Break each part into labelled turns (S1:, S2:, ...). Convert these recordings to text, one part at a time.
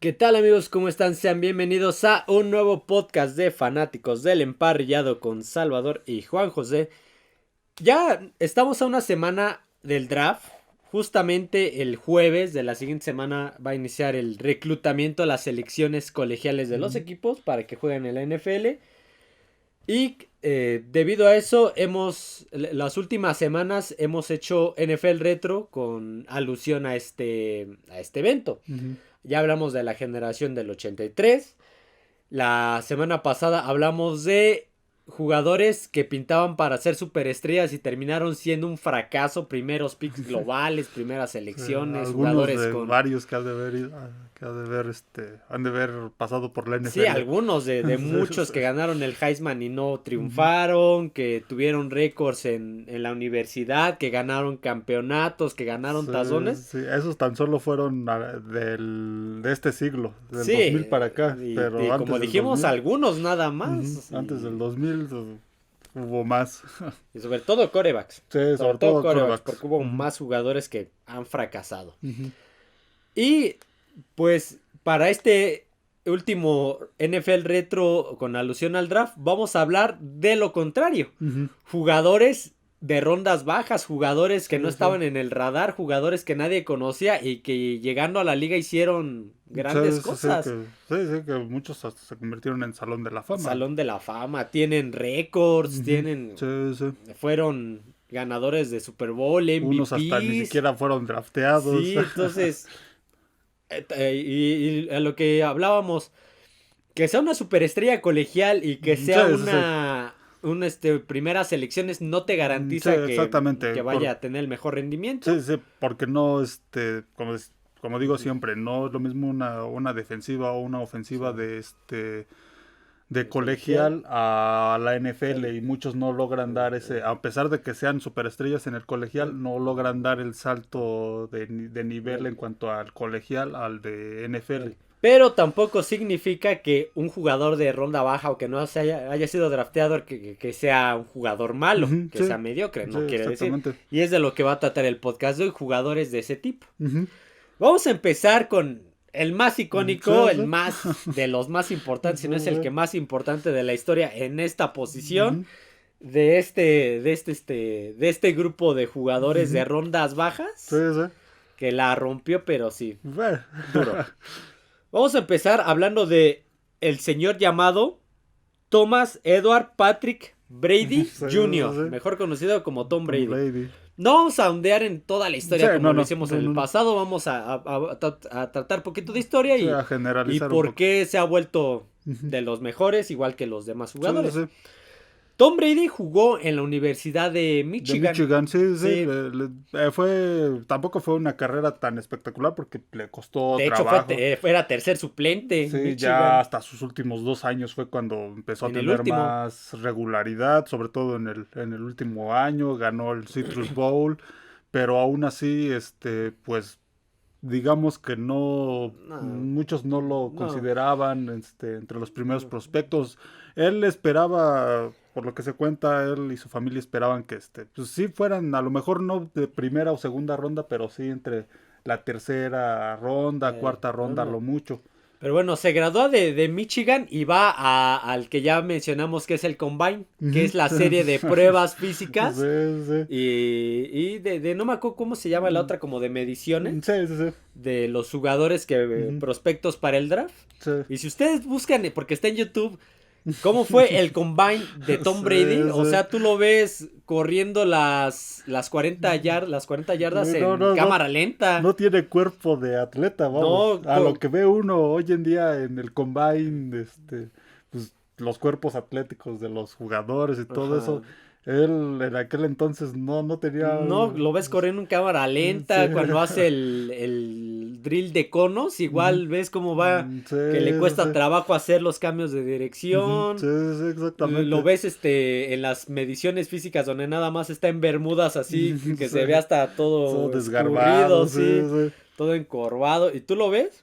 S1: ¿Qué tal amigos? ¿Cómo están? Sean bienvenidos a un nuevo podcast de fanáticos del emparrillado con Salvador y Juan José. Ya estamos a una semana del draft. Justamente el jueves de la siguiente semana va a iniciar el reclutamiento a las selecciones colegiales de los equipos para que jueguen en la NFL. Y debido a eso, las últimas semanas hemos hecho NFL Retro con alusión a este evento.
S2: Uh-huh.
S1: Ya hablamos de la generación del 83. La semana pasada hablamos de jugadores que pintaban para ser superestrellas y terminaron siendo un fracaso. Primeros picks globales, primeras selecciones,
S2: Algunos
S1: jugadores
S2: de
S1: con...
S2: varios que han de haber pasado por la
S1: Sí,
S2: NFL.
S1: algunos de muchos que ganaron el Heisman y no triunfaron, que tuvieron récords en la universidad, que ganaron campeonatos, que ganaron tazones.
S2: Sí, esos tan solo fueron de este siglo, del
S1: Sí,
S2: 2000 para acá,
S1: y
S2: pero
S1: como
S2: antes del
S1: dijimos,
S2: 2000,
S1: algunos nada más.
S2: antes del 2000 hubo más.
S1: Y sobre todo corebacks.
S2: Sí,
S1: Sobre
S2: sobre
S1: todo
S2: todo
S1: corebacks,
S2: quarterbacks.
S1: porque hubo más jugadores que han fracasado.
S2: Uh-huh.
S1: Y pues para este último NFL Retro con alusión al draft, vamos a hablar de lo contrario.
S2: Uh-huh.
S1: Jugadores de rondas bajas, jugadores que no
S2: Sí.
S1: estaban en el radar, jugadores que nadie conocía y que llegando a la liga hicieron grandes cosas.
S2: Que muchos hasta se convirtieron en Salón de la Fama.
S1: Salón de la Fama, tienen récords,
S2: Uh-huh.
S1: tienen...
S2: Sí.
S1: Fueron ganadores de Super Bowl, MVPs.
S2: Unos hasta ni siquiera fueron drafteados.
S1: Sí, entonces... y a lo que hablábamos, que sea una superestrella colegial y que sea una primera selecciones no te garantiza que vaya a tener el mejor rendimiento.
S2: Sí, porque no, como digo siempre, no es lo mismo una defensiva o una ofensiva de colegial a la NFL, y muchos no logran dar a pesar de que sean superestrellas en el colegial, no logran dar el salto de nivel en cuanto al colegial al de NFL.
S1: Pero tampoco significa que un jugador de ronda baja o que no haya sido drafteado que sea un jugador malo,
S2: Uh-huh,
S1: que sea mediocre, no quiere decir. Y es de lo que va a tratar el podcast de hoy, jugadores de ese tipo.
S2: Uh-huh.
S1: Vamos a empezar con el más icónico, el más de los más importantes, si no es el que más importante de la historia en esta posición. De este grupo de jugadores de rondas bajas. Que la rompió, pero sí. Duro. Vamos a empezar hablando de el señor llamado Thomas Edward Patrick Brady Jr., mejor conocido como Tom Brady. No vamos a ondear en toda la historia como lo hicimos en el pasado. Vamos a tratar poquito de historia y por qué se ha vuelto de los mejores, igual que los demás jugadores. Tom Brady jugó en la Universidad de Michigan.
S2: Sí. Tampoco fue una carrera tan espectacular porque le costó trabajo.
S1: De hecho, era tercer suplente.
S2: Sí, ya hasta sus últimos 2 años fue cuando empezó a tener más regularidad, sobre todo en el último año. Ganó el Citrus Bowl, pero aún así, pues digamos que muchos no lo consideraban entre los primeros prospectos. Él esperaba, por lo que se cuenta, él y su familia esperaban que pues sí fueran, a lo mejor no de primera o segunda ronda, pero sí entre la tercera ronda, cuarta ronda, lo mucho.
S1: Pero bueno, se graduó de Michigan y va al que ya mencionamos que es el Combine, que es la serie de pruebas físicas.
S2: Sí.
S1: Y no me acuerdo cómo se llama la otra, como de mediciones.
S2: Sí.
S1: De los jugadores prospectos para el draft.
S2: Sí.
S1: Y si ustedes buscan, porque está en YouTube, ¿cómo fue el Combine de Tom Brady? O sea, tú lo ves corriendo las 40 yardas en cámara lenta.
S2: No tiene cuerpo de atleta, vamos. A lo que ve uno hoy en día en el Combine, pues, los cuerpos atléticos de los jugadores y todo eso. Él en aquel entonces no tenía...
S1: No, lo ves corriendo en cámara lenta, cuando hace el drill de conos, igual ves cómo va, que le cuesta trabajo hacer los cambios de dirección.
S2: Sí, exactamente.
S1: Lo ves en las mediciones físicas donde nada más está en bermudas así, que se ve hasta todo
S2: desgarbado,
S1: sí, todo encorvado, y tú lo ves,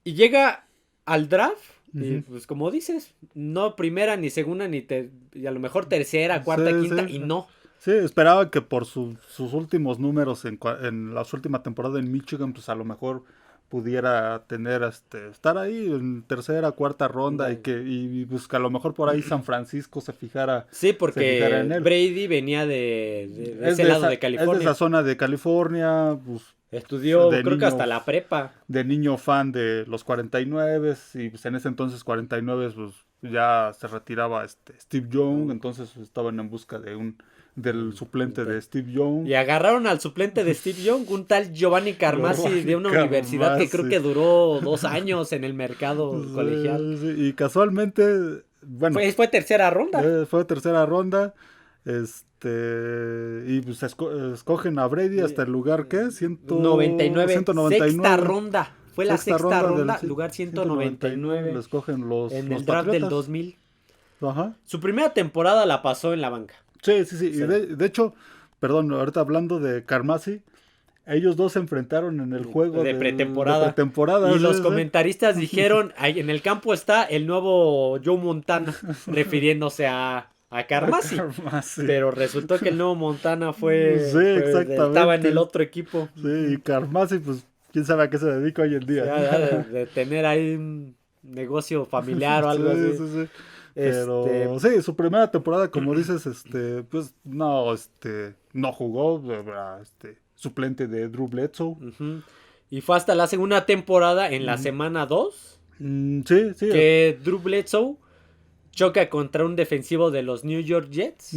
S1: y llega al draft. Y pues como dices, no primera, ni segunda, y a lo mejor tercera, cuarta, quinta, y no.
S2: Sí, esperaba que por sus últimos números en la última temporada en Michigan, pues a lo mejor pudiera tener estar ahí en tercera, cuarta ronda y pues que a lo mejor por ahí San Francisco se fijara,
S1: sí, porque
S2: en él.
S1: Brady venía de ese lado de California.
S2: Es de esa zona de California, pues
S1: estudió creo que hasta la prepa.
S2: De niño fan de los 49 y pues en ese entonces 49 pues ya se retiraba Steve Young, entonces estaban en busca del suplente de Steve Young.
S1: Y agarraron al suplente de Steve Young, un tal Giovanni Carmasi de una universidad que creo que duró 2 años en el mercado colegial.
S2: Sí, y casualmente, bueno.
S1: Fue tercera ronda.
S2: Fue tercera ronda. Y pues escogen a Brady hasta el lugar, ¿qué?
S1: 199. Sexta ronda. Fue la sexta ronda, lugar
S2: 199. Lo escogen
S1: en
S2: los
S1: el draft
S2: Patriotas.
S1: del 2000.
S2: Ajá.
S1: Su primera temporada la pasó en la banca.
S2: Sí. Y de hecho, perdón, ahorita hablando de Carmasi, ellos dos se enfrentaron en el juego
S1: de pretemporada. Y los comentaristas dijeron, ahí en el campo está el nuevo Joe Montana, refiriéndose a Carmasi. Pero resultó que el nuevo Montana estaba en el otro equipo.
S2: Sí, y Carmasi, pues, quién sabe a qué se dedica hoy en día.
S1: De tener ahí un negocio familiar o algo así.
S2: Sí. Pero sí, su primera temporada, como dices, pues no jugó, suplente de Drew Bledsoe.
S1: Y fue hasta la segunda temporada, en la semana 2,
S2: sí.
S1: Que Drew Bledsoe choca contra un defensivo de los New York Jets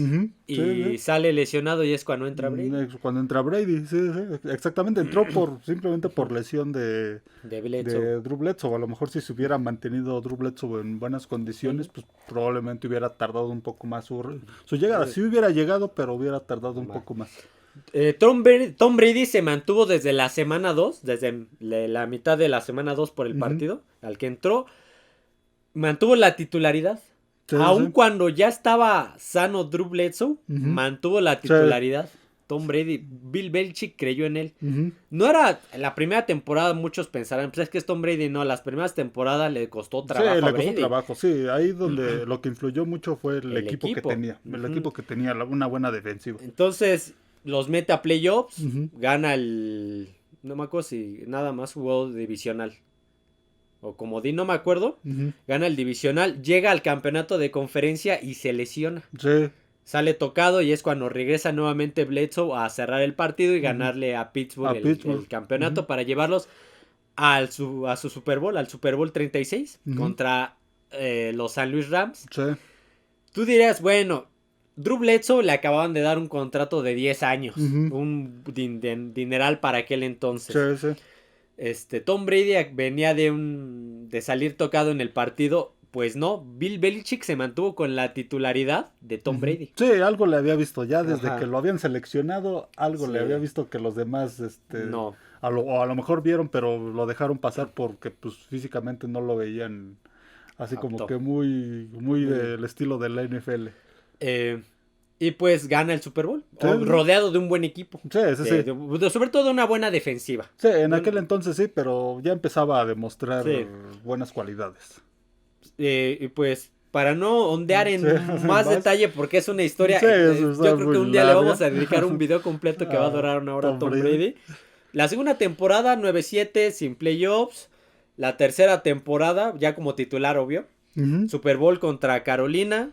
S1: y sale lesionado y es cuando entra Brady.
S2: Cuando entra Brady, sí, exactamente. Entró simplemente por lesión de Drew Bledsoe. A lo mejor si se hubiera mantenido Drew Bledsoe en buenas condiciones, pues probablemente hubiera tardado un poco más su llegada. Sí hubiera llegado, pero hubiera tardado un poco más.
S1: Tom Brady se mantuvo desde la semana 2, desde la mitad de la semana 2 por el partido al que entró, mantuvo la titularidad. Aun cuando ya estaba sano Drew Bledsoe, mantuvo la titularidad. Tom Brady, Bill Belichick creyó en él. No era la primera temporada, muchos pensarán, pues es que es Tom Brady, no, las primeras temporadas le costó trabajo a Brady.
S2: Sí, ahí donde lo que influyó mucho fue el equipo que tenía. El equipo que tenía una buena defensiva.
S1: Entonces, los mete a playoffs, gana no me acuerdo si nada más jugó divisional. O comodín, no me acuerdo. Gana el divisional, llega al campeonato de conferencia y se lesiona.
S2: Sí.
S1: Sale tocado y es cuando regresa nuevamente Bledsoe a cerrar el partido y ganarle a Pittsburgh, el campeonato para llevarlos a su Super Bowl, al Super Bowl 36 contra los San Luis Rams.
S2: Sí.
S1: Tú dirías, bueno, Drew Bledsoe le acababan de dar un contrato de 10 años, un dineral para aquel entonces.
S2: Sí.
S1: Tom Brady venía de salir tocado en el partido, pues no, Bill Belichick se mantuvo con la titularidad de Tom Brady.
S2: Sí, algo le había visto ya desde que lo habían seleccionado, algo le había visto que los demás,
S1: no.
S2: A lo mejor vieron, pero lo dejaron pasar porque pues físicamente no lo veían así como que muy del estilo de la NFL.
S1: Y pues gana el Super Bowl, rodeado de un buen equipo.
S2: Sí.
S1: Sobre todo de una buena defensiva.
S2: Sí, en aquel entonces sí, pero ya empezaba a demostrar buenas cualidades.
S1: Y pues, para no ondear en más detalle, porque es una historia, yo creo que un día le vamos a dedicar un video completo que va a durar una hora a Tom Brady. La segunda temporada, 9-7, sin playoffs. La tercera temporada, ya como titular, obvio. Super Bowl contra Carolina.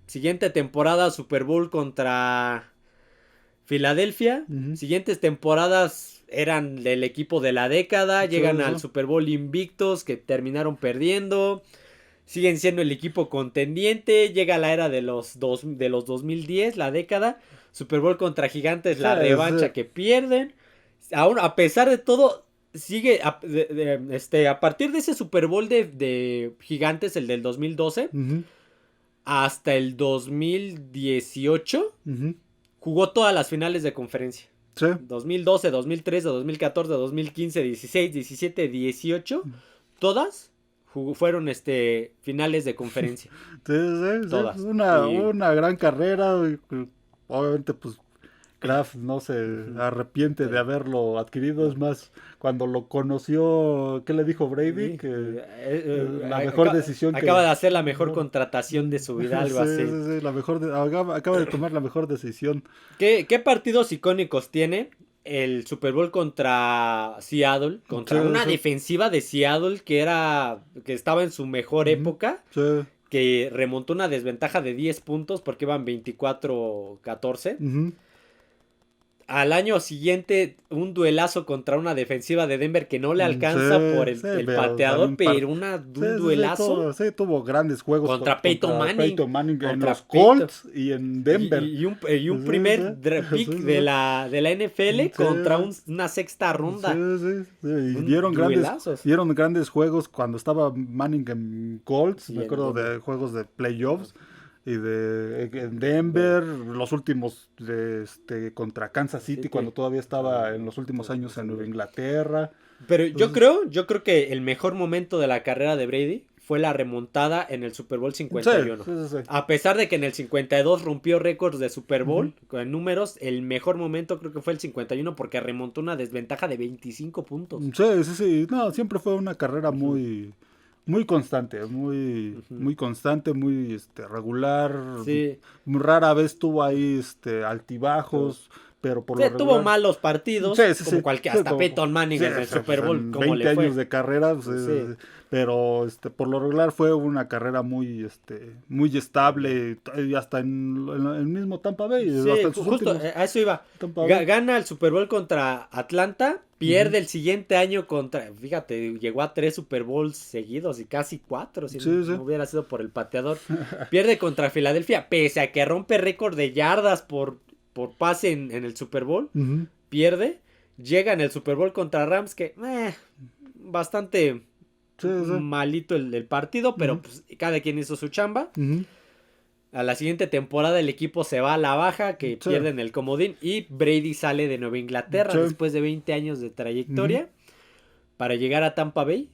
S1: Siguiente temporada, Super Bowl contra Filadelfia. Siguientes temporadas eran del equipo de la década. Llegan al Super Bowl invictos, que terminaron perdiendo. Siguen siendo el equipo contendiente. Llega la era de los 2010, la década. Super Bowl contra Gigantes, la revancha que pierden. Aún, a pesar de todo, sigue a partir de ese Super Bowl de Gigantes, el del 2012, hasta el 2018, jugó todas las finales de conferencia.
S2: Sí.
S1: 2012, 2013, 2014, 2015, 16, 17, 18, todas fueron finales de conferencia.
S2: Sí.
S1: Todas.
S2: Una gran carrera. Obviamente, pues, Kraft no se arrepiente de haberlo adquirido. Es más, cuando lo conoció, ¿qué le dijo Brady? Que la mejor decisión
S1: acaba de hacer la mejor contratación de su vida, algo así.
S2: Sí, acaba de tomar la mejor decisión.
S1: ¿Qué partidos icónicos tiene? el Super Bowl contra Seattle, contra una defensiva de Seattle que estaba en su mejor época, que remontó una desventaja de 10 puntos porque iban 24-14. Al año siguiente, un duelazo contra una defensiva de Denver que no le alcanza por el pateador, pero un duelazo.
S2: Tuvo grandes juegos
S1: contra Peyton Manning
S2: en los Colts y en Denver.
S1: Y un primer pick de la NFL contra una sexta ronda.
S2: Y dieron grandes juegos cuando estaba Manning en Colts. Me acuerdo de juegos de playoffs. Y en Denver, los últimos contra Kansas City, cuando todavía estaba en los últimos años en Nueva Inglaterra.
S1: Pero entonces, yo creo que el mejor momento de la carrera de Brady fue la remontada en el Super Bowl 51.
S2: Sí.
S1: A pesar de que en el 52 rompió récords de Super Bowl en números, el mejor momento creo que fue el 51 porque remontó una desventaja de 25 puntos.
S2: Sí. No, siempre fue una carrera muy constante, muy constante, muy regular.
S1: Sí.
S2: Muy rara vez tuvo ahí altibajos, pero por lo regular
S1: tuvo malos partidos, como cualquier, hasta Peyton Manning en el Super Bowl, como
S2: 20 años de carrera, pero por lo regular fue una carrera muy estable, y hasta en el mismo Tampa Bay.
S1: Sí,
S2: hasta
S1: justo a eso iba. Gana el Super Bowl contra Atlanta, pierde el siguiente año fíjate, llegó a 3 Super Bowls seguidos y casi 4 si no hubiera sido por el pateador. Pierde contra Filadelfia, pese a que rompe récord de yardas por pase en el Super Bowl, pierde. Llega en el Super Bowl contra Rams, que bastante malito el partido, pero pues cada quien hizo su chamba. A la siguiente temporada el equipo se va a la baja, que pierden el comodín, y Brady sale de Nueva Inglaterra después de 20 años de trayectoria para llegar a Tampa Bay.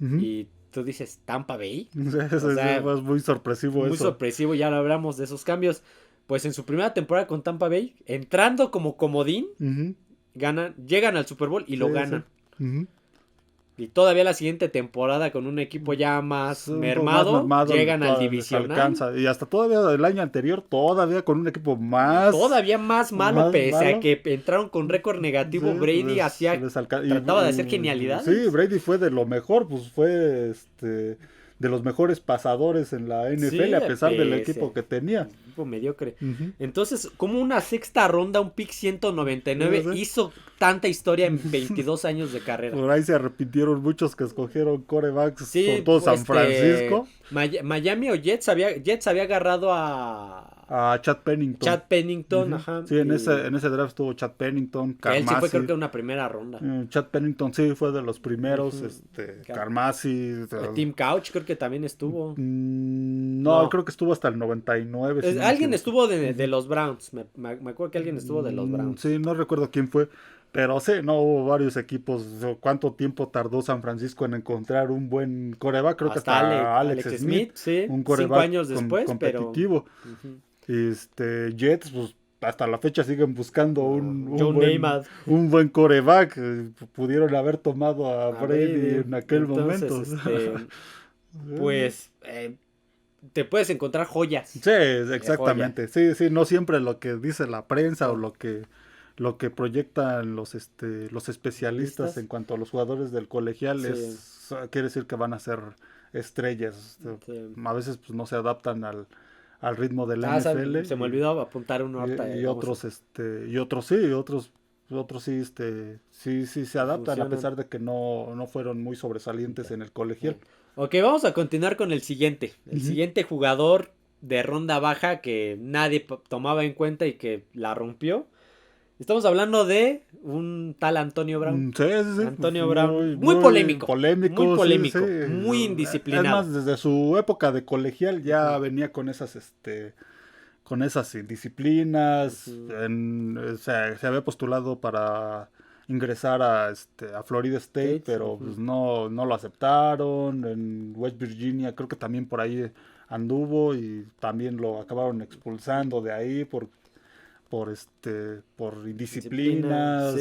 S1: Y tú dices, ¿Tampa Bay?
S2: Es muy sorpresivo
S1: muy sorpresivo, ya lo hablamos de esos cambios. Pues en su primera temporada con Tampa Bay, entrando como comodín, llegan al Super Bowl y lo ganan. Y todavía la siguiente temporada con un equipo ya más mermado llegan al divisional.
S2: Y hasta todavía el año anterior, todavía con un equipo todavía
S1: más malo, pese a que entraron con récord negativo. Brady trataba de hacer genialidades.
S2: Sí, Brady fue de lo mejor, pues fue de los mejores pasadores en la NFL, a pesar del equipo que tenía.
S1: Un equipo mediocre. Entonces, como una sexta ronda, un pick 199, hizo tanta historia en 22 años de carrera.
S2: Por ahí se arrepintieron muchos que escogieron quarterbacks, sobre todo San Francisco.
S1: Miami o Jets había agarrado a
S2: Chad Pennington.
S1: Ajá.
S2: Sí, en ese draft estuvo Chad Pennington,
S1: Carmassi. Él sí fue, creo que una primera ronda.
S2: Chad Pennington sí fue de los primeros, Carmassi.
S1: Tim Couch creo que también estuvo.
S2: No, creo que estuvo hasta el 99.
S1: Alguien estuvo de los Browns, me acuerdo que alguien estuvo de los Browns.
S2: Sí, no recuerdo quién fue. Pero sí, no hubo varios equipos. ¿Cuánto tiempo tardó San Francisco en encontrar un buen quarterback? Creo que hasta Alex Smith,
S1: sí,
S2: un quarterback
S1: 5 años después,
S2: competitivo. Jets, pues hasta la fecha siguen buscando un buen quarterback. Pudieron haber tomado a Brady en aquel momento.
S1: Pues te puedes encontrar joyas.
S2: Sí, exactamente. Sí, no siempre lo que dice la prensa o lo que proyectan los especialistas en cuanto a los jugadores del colegial quiere decir que van a ser estrellas. A veces pues no se adaptan al ritmo de la NFL.
S1: Se me olvidó apuntar uno ahorita.
S2: Y otros sí se adaptan a pesar de que no fueron muy sobresalientes en el colegial.
S1: Ok, vamos a continuar con el siguiente. El siguiente jugador de ronda baja que nadie tomaba en cuenta y que la rompió. Estamos hablando de un tal Antonio Brown.
S2: Sí.
S1: Antonio Brown. Muy polémico. Muy indisciplinado.
S2: Además, desde su época de colegial ya venía con esas indisciplinas. Se había postulado para ingresar a Florida State, pero pues no lo aceptaron. En West Virginia creo que también por ahí anduvo y también lo acabaron expulsando de ahí por indisciplinas,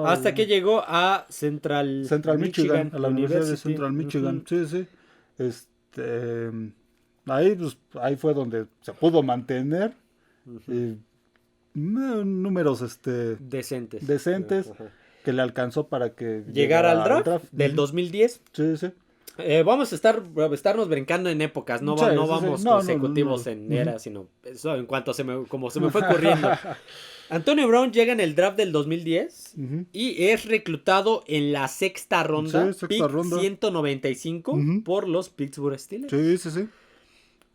S1: hasta que llegó a Central
S2: Michigan, a la Universidad de Central Michigan, sí. Ahí fue donde se pudo mantener. números decentes
S1: Ajá.
S2: que le alcanzó para que
S1: llegara al draft del 2010.
S2: Sí, sí.
S1: Vamos a estarnos brincando en épocas, no vamos consecutivos en eras, sino eso en cuanto como se me fue corriendo. Antonio Brown llega en el draft del 2010 y es reclutado en la sexta ronda, pick 195 por los Pittsburgh Steelers.
S2: Sí.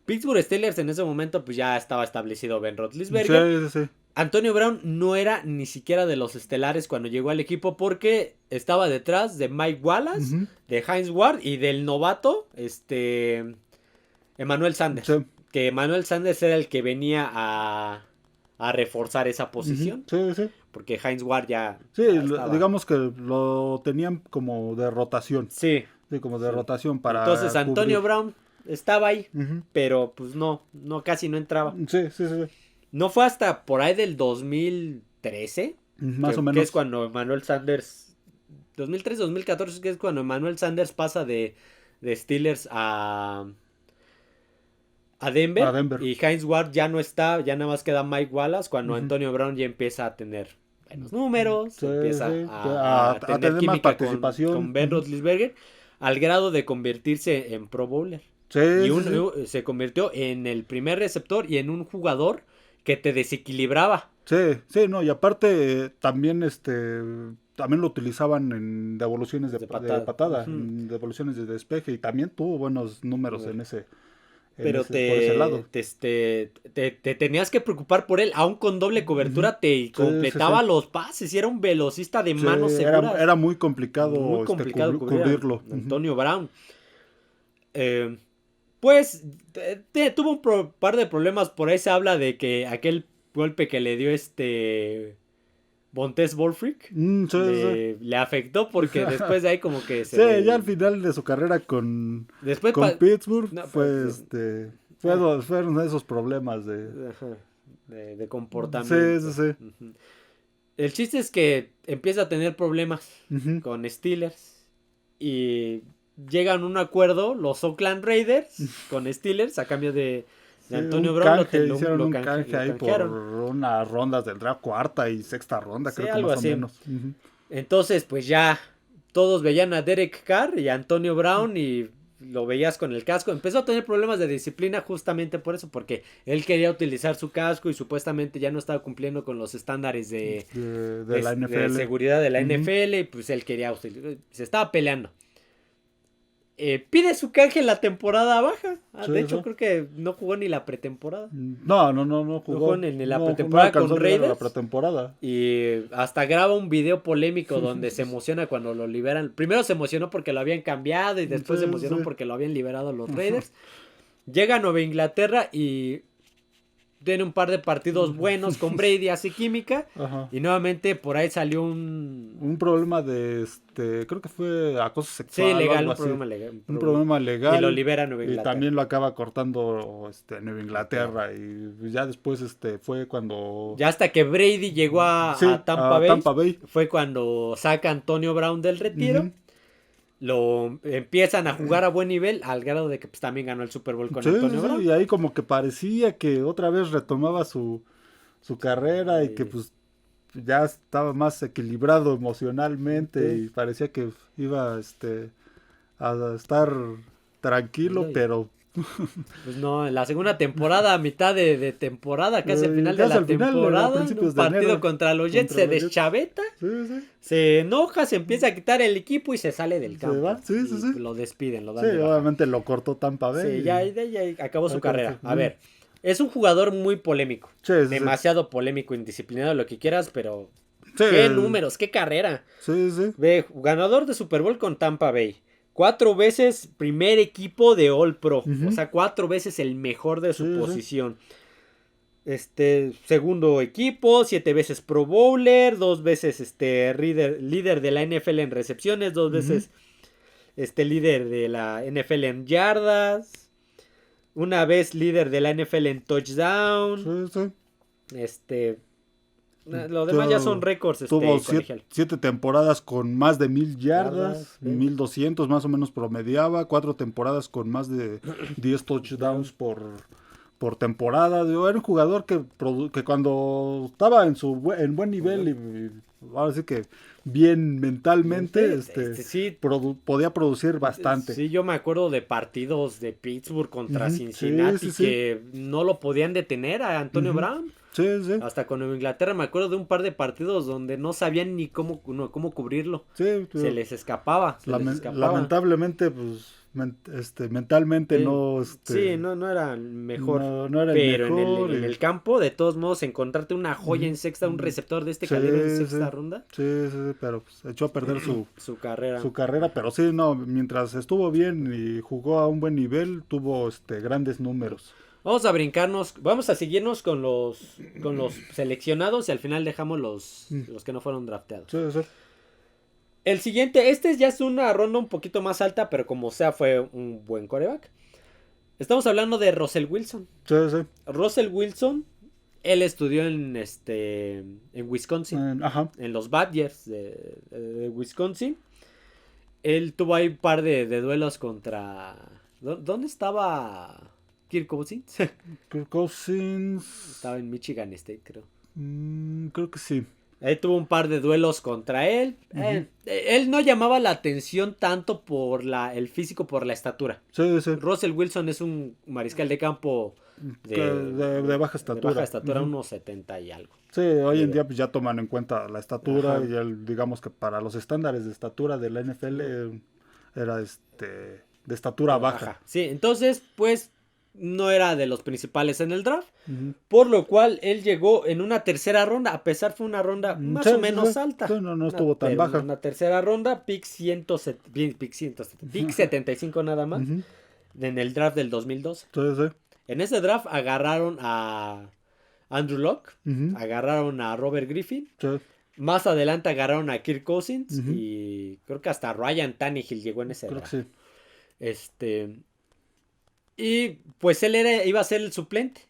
S1: Pittsburgh Steelers en ese momento pues ya estaba establecido Ben Roethlisberger.
S2: Sí.
S1: Antonio Brown no era ni siquiera de los estelares cuando llegó al equipo porque estaba detrás de Mike Wallace, de Hines Ward y del novato Emmanuel Sanders. Sí. Que Emmanuel Sanders era el que venía a reforzar esa posición.
S2: Sí.
S1: Porque Hines Ward ya...
S2: Sí, digamos que lo tenían como de rotación.
S1: Sí.
S2: Sí, como de rotación para...
S1: Entonces Antonio Brown estaba ahí, pero pues no, casi no entraba.
S2: Sí.
S1: No fue hasta por ahí del 2013,
S2: más o menos.
S1: Que es cuando Emmanuel Sanders, 2013-2014, que es cuando Emmanuel Sanders pasa de Steelers a Denver. Y Hines Ward ya no está, ya nada más queda Mike Wallace, cuando Antonio Brown ya empieza a tener buenos números, empieza a tener química más participación con Ben Roethlisberger, al grado de convertirse en Pro Bowler. Se convirtió en el primer receptor y en un jugador que te desequilibraba.
S2: Sí, no, y aparte también lo utilizaban en devoluciones de patada, en devoluciones de despeje, y también tuvo buenos números en ese.
S1: Pero
S2: por ese lado.
S1: Te tenías que preocupar por él, aún con doble cobertura te completaba los pases y era un velocista de manos seguras.
S2: Era muy complicado, cubrirlo.
S1: Antonio Brown. Pues tuvo un par de problemas. Por ahí se habla de que aquel golpe que le dio Vontaze Burfict le afectó porque después de ahí como que
S2: ya al final de su carrera con Pittsburgh fueron esos problemas
S1: de comportamiento.
S2: Sí.
S1: El chiste es que empieza a tener problemas con Steelers y llegan a un acuerdo los Oakland Raiders con Steelers a cambio de Antonio Brown.
S2: Hicieron un canje ahí por unas rondas del draft, cuarta y sexta ronda, creo que
S1: algo
S2: más
S1: así.
S2: o menos.
S1: Entonces, pues ya todos veían a Derek Carr y a Antonio Brown y lo veías con el casco. Empezó a tener problemas de disciplina justamente por eso, porque él quería utilizar su casco y supuestamente ya no estaba cumpliendo con los estándares de
S2: la NFL.
S1: De seguridad de la NFL, y pues él quería utilizar, se estaba peleando. Pide su canje en la temporada baja. De hecho, creo que no jugó ni la pretemporada.
S2: No jugó.
S1: No jugó ni la pretemporada con Raiders.
S2: La pretemporada.
S1: Y hasta graba un video polémico donde se emociona cuando lo liberan. Primero se emocionó porque lo habían cambiado y después se emocionó porque lo habían liberado los Raiders. Llega a Nueva Inglaterra y tiene un par de partidos buenos con Brady, hace química. Y nuevamente por ahí salió un
S2: problema de creo que fue acoso sexual.
S1: Sí, legal,
S2: un problema legal.
S1: Y lo libera a Nueva Inglaterra.
S2: Y también lo acaba cortando Nueva Inglaterra. Y ya después fue cuando.
S1: Ya hasta que Brady llegó a Tampa Bay. Fue cuando saca a Antonio Brown del retiro. Lo empiezan a jugar a buen nivel al grado de que pues también ganó el Super Bowl con Antonio Brown.
S2: Y ahí como que parecía que otra vez retomaba su carrera y que pues ya estaba más equilibrado emocionalmente y parecía que iba a estar tranquilo, pero
S1: pues no, en la segunda temporada, a mitad de temporada, casi al final de la temporada, un partido contra los Jets se deschaveta, se enoja, se empieza a quitar el equipo y se sale del campo. Y lo despiden, lo dan de baja.
S2: Obviamente lo cortó Tampa Bay.
S1: Sí, ya acabó su carrera. A ver, es un jugador muy polémico, demasiado polémico, indisciplinado, lo que quieras, pero qué números, qué carrera. Ve, ganador de Super Bowl con Tampa Bay. 4 veces primer equipo de All Pro. O sea, 4 veces el mejor de su posición. Segundo equipo, 7 veces Pro Bowler, 2 veces líder de la NFL en recepciones, 2 veces líder de la NFL en yardas, una vez líder de la NFL en touchdown. Lo demás ya son récords.
S2: Tuvo 7 temporadas con más de 1000 yardas, 1200 más o menos promediaba, 4 temporadas con más de 10 touchdowns por por temporada. Era un jugador que cuando estaba en buen nivel y ahora sí que bien mentalmente,
S1: sí,
S2: podía producir bastante.
S1: Sí, yo me acuerdo de partidos de Pittsburgh contra Cincinnati
S2: sí.
S1: que no lo podían detener a Antonio Brown.
S2: Sí, sí.
S1: Hasta con Nueva Inglaterra me acuerdo de un par de partidos donde no sabían ni cómo cubrirlo.
S2: Sí,
S1: se les escapaba.
S2: Lamentablemente, pues mentalmente no.
S1: Sí, no era el mejor.
S2: No era el
S1: pero
S2: mejor.
S1: En el campo, de todos modos, encontrarte una joya en sexta, un receptor de este calibre en sexta ronda.
S2: Sí, pero pues, echó a perder su
S1: carrera.
S2: Su carrera, pero sí, no, mientras estuvo bien y jugó a un buen nivel, tuvo grandes números.
S1: Vamos a brincarnos, vamos a seguirnos con los seleccionados y al final dejamos los que no fueron drafteados.
S2: Sí.
S1: El siguiente, ya es una ronda un poquito más alta, pero como sea fue un buen quarterback. Estamos hablando de Russell Wilson.
S2: Sí.
S1: Russell Wilson, él estudió en Wisconsin, en los Badgers de Wisconsin. Él tuvo ahí un par de duelos contra... ¿Dónde estaba Kirk Cousins?
S2: Kirk Cousins...
S1: Estaba en Michigan State, creo.
S2: Creo que sí.
S1: Él tuvo un par de duelos contra él. Él no llamaba la atención tanto por el físico, por la estatura.
S2: Sí.
S1: Russell Wilson es un mariscal de campo
S2: de baja estatura.
S1: De baja estatura, unos 70 y algo.
S2: Sí, hoy en día pues, ya toman en cuenta la estatura y digamos que para los estándares de estatura de la NFL era de estatura baja.
S1: Sí, entonces pues no era de los principales en el draft, por lo cual él llegó en una tercera ronda, a pesar fue una ronda más o menos alta.
S2: Sí, no estuvo tan baja.
S1: Una tercera ronda, pick 75 nada más, en el draft del 2012.
S2: Sí.
S1: En ese draft agarraron a Andrew Luck, agarraron a Robert Griffin, más adelante agarraron a Kirk Cousins y creo que hasta Ryan Tannehill llegó en ese draft. Sí. Y pues él iba a ser el suplente.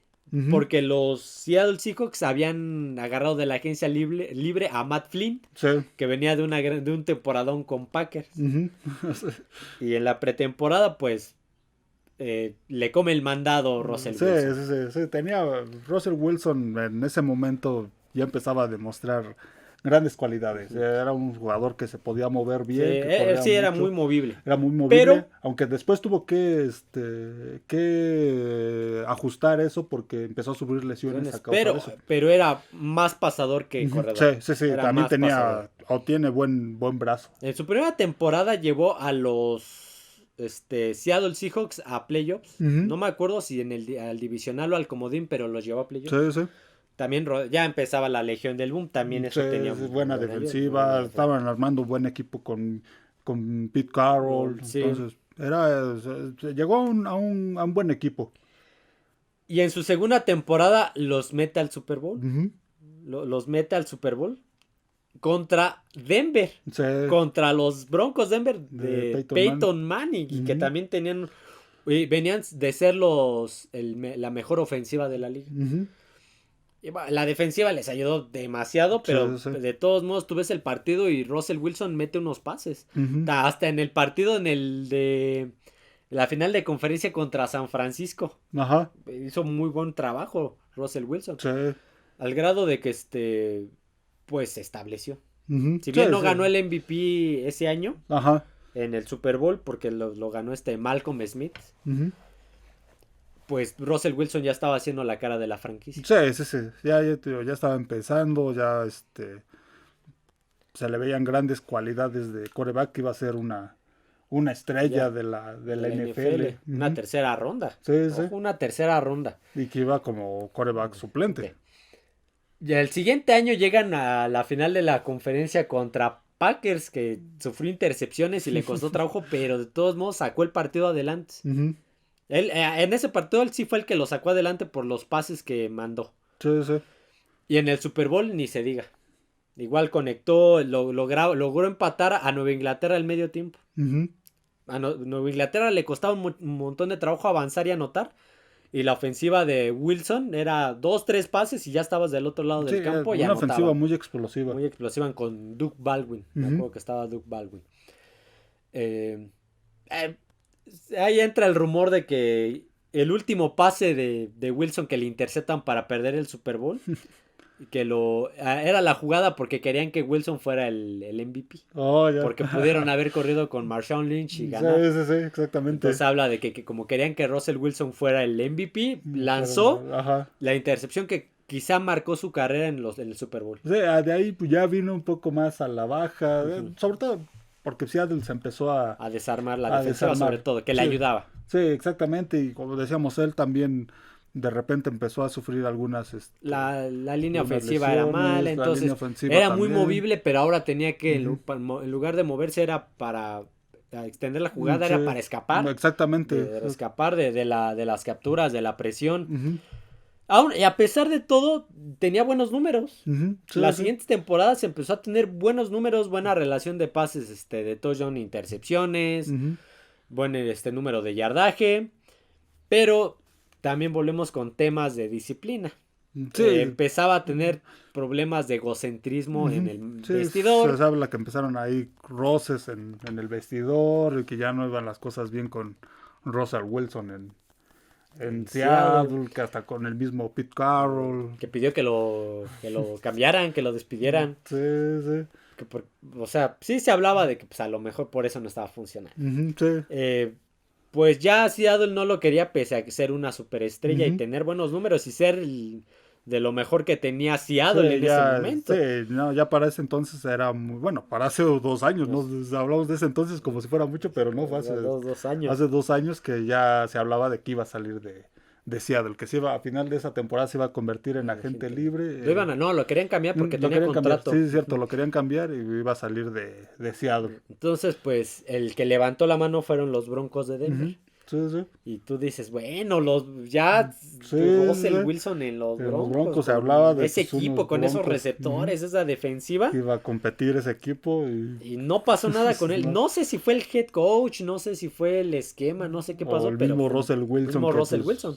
S1: Porque los Seattle Seahawks habían agarrado de la agencia libre a Matt Flynn, que venía de un temporadón con Packers. Y en la pretemporada, pues, le come el mandado Russell Wilson.
S2: Sí. Russell Wilson en ese momento ya empezaba a demostrar grandes cualidades. Era un jugador que se podía mover bien.
S1: Era muy movible.
S2: Era muy movible, pero, aunque después tuvo que ajustar eso porque empezó a sufrir lesiones a causa de eso.
S1: Pero era más pasador que corredor.
S2: Sí. También tiene buen brazo.
S1: En su primera temporada llevó a los Seattle Seahawks a playoffs. No me acuerdo si al divisional o al comodín, pero los llevó a playoffs.
S2: Sí.
S1: También ya empezaba la Legión del Boom, también eso tenía
S2: buena defensiva, estaban armando un buen equipo con Pete Carroll, entonces llegó a un buen equipo.
S1: Y en su segunda temporada los mete al Super Bowl, los mete al Super Bowl contra Denver, contra los Broncos Denver de Peyton Manning, que también venían de ser la mejor ofensiva de la liga. La defensiva les ayudó demasiado, pero de todos modos tú ves el partido y Russell Wilson mete unos pases. Hasta en el partido de la final de conferencia contra San Francisco. Hizo muy buen trabajo Russell Wilson. Al grado de que pues se estableció. Si bien no ganó el MVP ese año en el Super Bowl, porque lo ganó Malcolm Smith. Pues Russell Wilson ya estaba haciendo la cara de la franquicia.
S2: Sí. Ya estaba empezando, ya se le veían grandes cualidades de quarterback, que iba a ser una estrella de la NFL.
S1: Una tercera ronda. Una tercera ronda.
S2: Y que iba como quarterback suplente.
S1: Y el siguiente año llegan a la final de la conferencia contra Packers, que sufrió intercepciones y le costó trabajo, pero de todos modos sacó el partido adelante. Él, en ese partido él sí fue el que lo sacó adelante por los pases que mandó.
S2: Sí.
S1: Y en el Super Bowl ni se diga. Igual conectó, logró empatar a Nueva Inglaterra al medio tiempo. A Nueva Inglaterra le costaba un montón de trabajo avanzar y anotar. Y la ofensiva de Wilson era 2-3 pases y ya estabas del otro lado del campo.
S2: Una ofensiva muy explosiva.
S1: Muy explosiva con Duke Baldwin. Me acuerdo que estaba Duke Baldwin. Ahí entra el rumor de que el último pase de Wilson que le interceptan para perder el Super Bowl. Que era la jugada porque querían que Wilson fuera el MVP.
S2: Oh, ya.
S1: Porque pudieron haber corrido con Marshawn Lynch y ganar.
S2: Sí, exactamente.
S1: Entonces habla de que como querían que Russell Wilson fuera el MVP, lanzó la intercepción que quizá marcó su carrera en el Super Bowl.
S2: Sí, de ahí pues ya vino un poco más a la baja, sobre todo porque Seattle se empezó a
S1: desarmar la defensiva, sobre todo, que le ayudaba.
S2: Sí, exactamente, y como decíamos, él también de repente empezó a sufrir algunas...
S1: la línea ofensiva era mala, entonces era muy movible, pero ahora tenía que, en lugar de moverse, era para extender la jugada, era para escapar.
S2: Exactamente.
S1: Escapar de las capturas, de la presión. Y a pesar de todo, tenía buenos números. Las siguientes temporadas empezó a tener buenos números, buena relación de pases, de touchdown, intercepciones, buen número de yardaje, pero también volvemos con temas de disciplina. Empezaba a tener problemas de egocentrismo en el vestidor.
S2: Se habla que empezaron ahí roces en el vestidor y que ya no iban las cosas bien con Russell Wilson en Seattle, que hasta con el mismo Pete Carroll.
S1: Que pidió que lo cambiaran, que lo despidieran.
S2: Sí.
S1: O sea, sí se hablaba de que pues, a lo mejor por eso no estaba funcionando.
S2: Sí.
S1: Pues ya Seattle no lo quería pese a ser una superestrella y tener buenos números y ser de lo mejor que tenía Seattle en ese momento.
S2: Sí, no, ya para ese entonces era muy bueno, para hace 2 años, ¿no? Hablamos de ese entonces como si fuera mucho, pero no, fue hace
S1: 2 años.
S2: Hace 2 años que ya se hablaba de que iba a salir de Seattle, que a final de esa temporada se iba a convertir en agente libre.
S1: Lo querían cambiar porque tenía contrato.
S2: Sí, es cierto, lo querían cambiar y iba a salir de Seattle.
S1: Entonces, pues, el que levantó la mano fueron los Broncos de Denver.
S2: Sí.
S1: Y tú dices, bueno, Russell Wilson en los Broncos
S2: se hablaba de
S1: ese equipo, con esos receptores, esa defensiva.
S2: Iba a competir ese equipo.
S1: Y no pasó nada con él. No sé si fue el head coach, no sé si fue el esquema, no sé qué pasó.
S2: El mismo Russell Wilson.
S1: Wilson.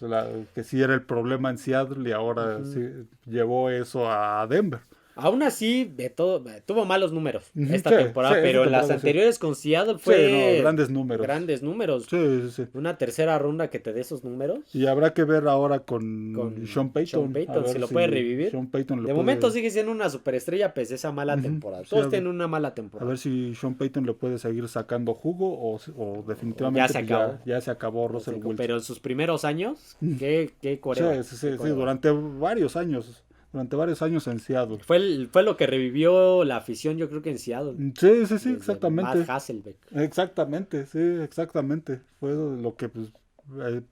S2: Que sí era el problema en Seattle y ahora sí llevó eso a Denver.
S1: Aún así, de todo, tuvo malos números esta temporada, pero las anteriores con Seattle fue
S2: grandes números.
S1: Grandes números.
S2: Sí.
S1: Una tercera ronda que te dé esos números.
S2: Y habrá que ver ahora con Sean Payton.
S1: Si lo puede revivir.
S2: Sean Payton
S1: momento sigue siendo una superestrella pese a esa mala temporada. Todos tienen una mala temporada.
S2: A ver si Sean Payton le puede seguir sacando jugo o definitivamente
S1: ya
S2: se acabó Russell Wilson.
S1: Pero en sus primeros años, ¿qué Corea?
S2: Sí, durante varios años. Durante varios años en Seattle.
S1: Fue lo que revivió la afición, yo creo que en Seattle.
S2: Sí, exactamente.
S1: Matt Hasselbeck.
S2: Exactamente. Fue lo que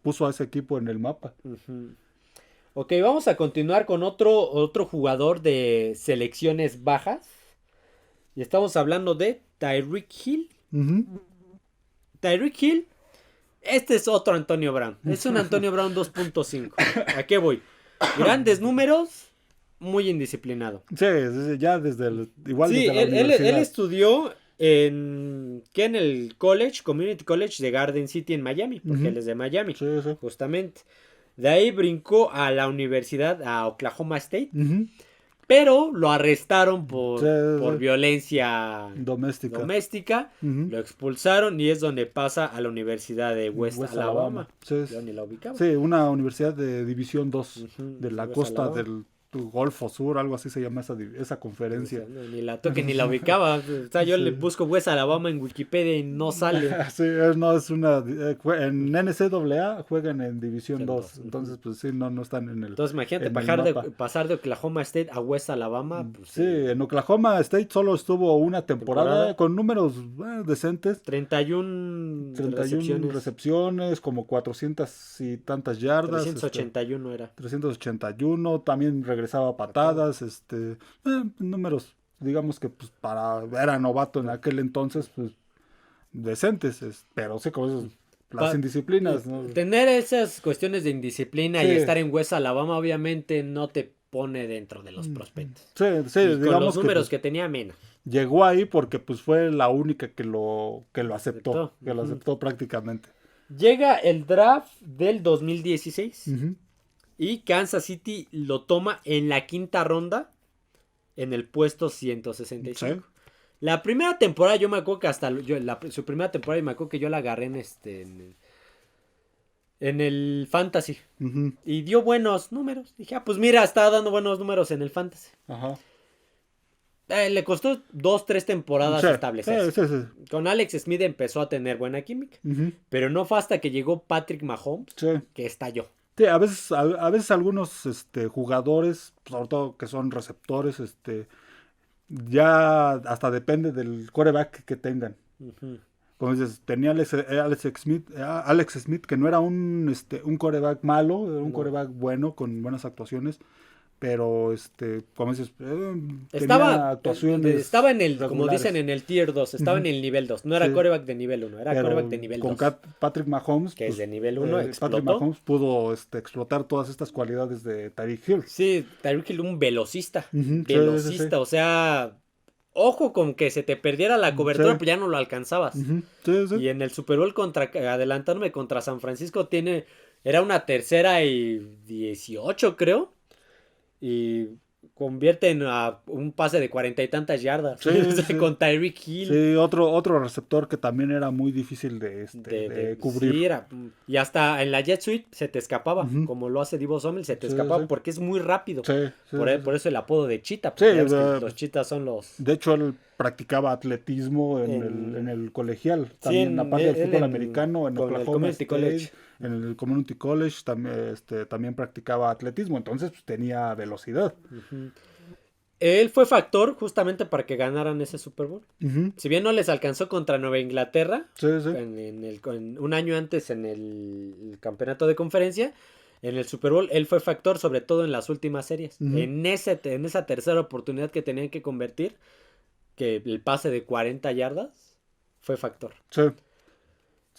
S2: puso a ese equipo en el mapa.
S1: Ok, vamos a continuar con otro jugador de selecciones bajas. Y estamos hablando de Tyreek Hill. Tyreek Hill, este es otro Antonio Brown. Es un Antonio Brown 2.5. ¿A qué voy? Grandes números. Muy indisciplinado.
S2: Sí, ya desde
S1: él estudió en el Community College de Garden City en Miami, porque él es de Miami, justamente. De ahí brincó a la universidad, a Oklahoma State, pero lo arrestaron por violencia doméstica, lo expulsaron y es donde pasa a la Universidad de West Alabama. Yo ni la ubicaba.
S2: Sí, una universidad de División 2 de la costa del Golfo Sur, algo así se llama esa conferencia.
S1: Ni la toque ni la ubicaba. O sea, yo le busco West Alabama en Wikipedia y no sale.
S2: Sí, no es una. En NCAA juegan en División 2. Entonces, pues sí, no están en el.
S1: Entonces, imagínate, pasar de Oklahoma State a West Alabama. Pues,
S2: sí, en Oklahoma State solo estuvo una temporada con números decentes.
S1: 31
S2: recepciones, como 400 y tantas yardas.
S1: 381 era.
S2: 381, también regresaba patadas, números, digamos que pues era novato en aquel entonces, pues decentes, pero sí, como esos, las indisciplinas, ¿no?
S1: Tener esas cuestiones de indisciplina y estar en West Alabama obviamente no te pone dentro de los prospectos.
S2: Sí,
S1: y con los números que tenía menos.
S2: Llegó ahí porque pues fue la única que lo aceptó, que lo aceptó prácticamente.
S1: Llega el draft del 2016. Y Kansas City lo toma en la 5ª ronda en el puesto 165.
S2: ¿Sí?
S1: La primera temporada yo me acuerdo que su primera temporada me acuerdo que yo la agarré En el Fantasy.
S2: Uh-huh.
S1: Y dio buenos números. Dije, pues mira, estaba dando buenos números en el Fantasy.
S2: Ajá.
S1: Le costó 2-3 temporadas establecerse.
S2: Sí.
S1: Con Alex Smith empezó a tener buena química.
S2: Uh-huh.
S1: Pero no fue hasta que llegó Patrick Mahomes que estalló.
S2: Sí, a veces algunos jugadores, sobre todo que son receptores, ya hasta depende del quarterback que tengan.
S1: Uh-huh.
S2: Como dices, tenía Alex Smith, que no era un quarterback malo, era un quarterback bueno, con buenas actuaciones, pero como dices, tenía actuaciones
S1: estaba en el,
S2: regulares.
S1: Como dicen, en el tier 2, estaba en el nivel 2, no era quarterback de nivel 1, era quarterback de nivel 2.
S2: Con Patrick Mahomes,
S1: que es de nivel 1,
S2: Patrick Mahomes pudo explotar todas estas cualidades de Tyreek Hill.
S1: Sí, Tyreek Hill, un velocista,
S2: sí.
S1: O sea, ojo con que se te perdiera la cobertura, pues ya no lo alcanzabas.
S2: Sí.
S1: Y en el Super Bowl, adelantándome contra San Francisco, era una 3rd y 18, creo. Y convierten a un pase de 40 y tantas yardas.
S2: Sí.
S1: Con Tyreek Hill.
S2: Sí, otro receptor que también era muy difícil de cubrir.
S1: Sí, y hasta en la jet suite se te escapaba, como lo hace Divo Samuel, se te escapaba porque es muy rápido. Por eso el apodo de Cheetah. Los Cheetahs son los...
S2: De hecho, él practicaba atletismo en el colegial. También, aparte del fútbol americano, en Oklahoma State, en el Community College, también practicaba atletismo. Entonces, pues, tenía velocidad.
S1: Uh-huh. Él fue factor justamente para que ganaran ese Super Bowl.
S2: Uh-huh.
S1: Si bien no les alcanzó contra Nueva Inglaterra, un año antes en el campeonato de conferencia, en el Super Bowl, él fue factor, sobre todo en las últimas series. Uh-huh. En esa tercera oportunidad que tenían que convertir, que el pase de 40 yardas, fue factor.
S2: Sí.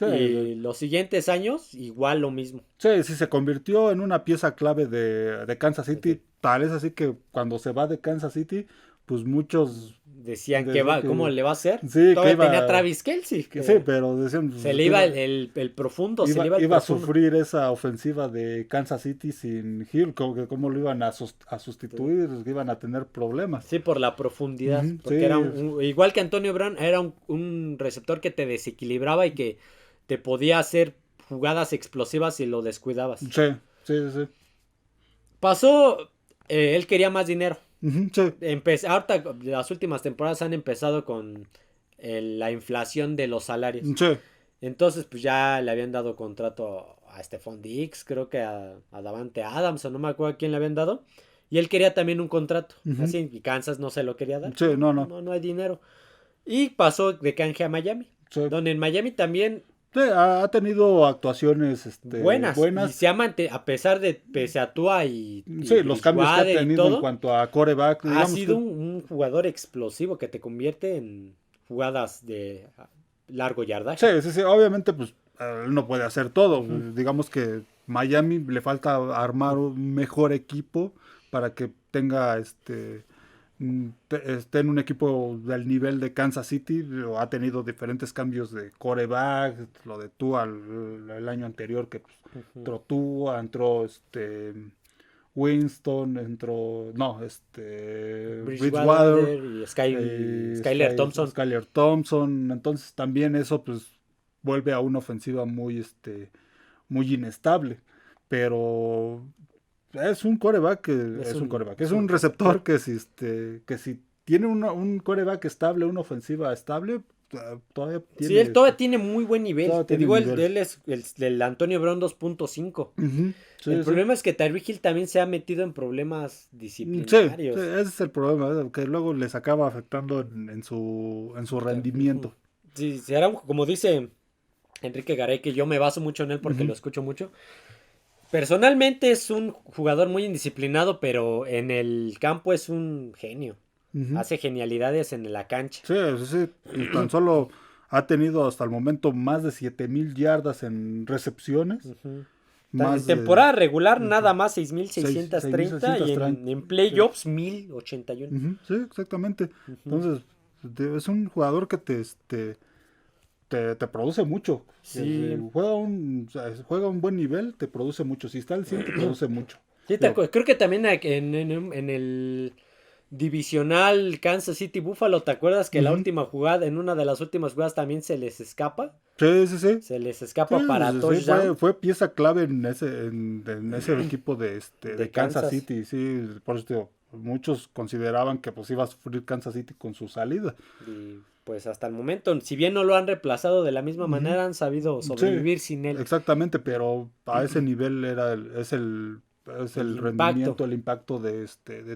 S1: Y los siguientes años, igual lo mismo.
S2: Sí, se convirtió en una pieza clave de Kansas City. Tal es así que cuando se va de Kansas City, pues muchos
S1: decían ¿cómo le va a hacer?
S2: Sí,
S1: todavía tenía Travis Kelce.
S2: Sí, pero decían...
S1: Se le iba el profundo.
S2: Iba a sufrir esa ofensiva de Kansas City sin Hill. ¿Cómo lo iban a sustituir? Iban a tener problemas.
S1: Sí, por la profundidad. Porque era igual que Antonio Brown, era un receptor que te desequilibraba y que te podía hacer jugadas explosivas si lo descuidabas.
S2: Sí.
S1: Pasó, él quería más dinero.
S2: Uh-huh, sí.
S1: Ahorita las últimas temporadas han empezado con la inflación de los salarios.
S2: Sí.
S1: Entonces, pues ya le habían dado contrato a Stephon Diggs, creo que a Davante Adams, o no me acuerdo a quién le habían dado. Y él quería también un contrato. Uh-huh. Así, y Kansas no se lo quería dar.
S2: Sí, no.
S1: No hay dinero. Y pasó de canje a Miami. Sí. Donde en Miami también...
S2: Sí, ha tenido actuaciones buenas.
S1: Y se ha pese a Tua y
S2: los cambios que ha tenido en cuanto a quarterback.
S1: Ha sido un jugador explosivo que te convierte en jugadas de largo yardaje.
S2: Sí. Obviamente, pues, él no puede hacer todo. Uh-huh. Digamos que Miami le falta armar un mejor equipo para que tenga esté en un equipo del nivel de Kansas City. Ha tenido diferentes cambios de quarterback, lo de Tua el año anterior que pues, uh-huh. Entró Tua, entró Winston, entró
S1: Bridgewater y Skyler
S2: Thompson. Entonces también eso pues vuelve a una ofensiva muy inestable, pero es un quarterback es un receptor que si tiene un quarterback estable, una ofensiva estable, todavía tiene...
S1: Sí, él todavía tiene muy buen nivel. Te digo, él es el Antonio Brown 2.5.
S2: Uh-huh.
S1: El problema es que Tyreek Hill también se ha metido en problemas disciplinarios.
S2: Sí, ese es el problema, que luego les acaba afectando en su rendimiento.
S1: Sí, como dice Enrique Garay, que yo me baso mucho en él porque lo escucho mucho. Personalmente es un jugador muy indisciplinado, pero en el campo es un genio. Uh-huh. Hace genialidades en la cancha.
S2: Sí. Tan solo ha tenido hasta el momento más de 7,000 yardas en recepciones.
S1: Uh-huh. En temporada regular nada más 6,630 y en playoffs 1,081.
S2: Uh-huh. Sí, exactamente. Uh-huh. Entonces, es un jugador que te produce mucho.
S1: Sí.
S2: Juega un buen nivel, te produce mucho. Si está al 100, te produce mucho.
S1: Sí, creo que también en el divisional Kansas City Buffalo, ¿te acuerdas que la última jugada, en una de las últimas jugadas también se les escapa?
S2: Sí.
S1: Se les escapa para touchdown.
S2: Fue pieza clave en ese equipo de Kansas City, sí, por eso muchos consideraban que pues iba a sufrir Kansas City con su salida.
S1: Y pues hasta el momento, si bien no lo han reemplazado de la misma manera, han sabido sobrevivir sin él.
S2: Exactamente, pero a ese nivel es el rendimiento, el impacto de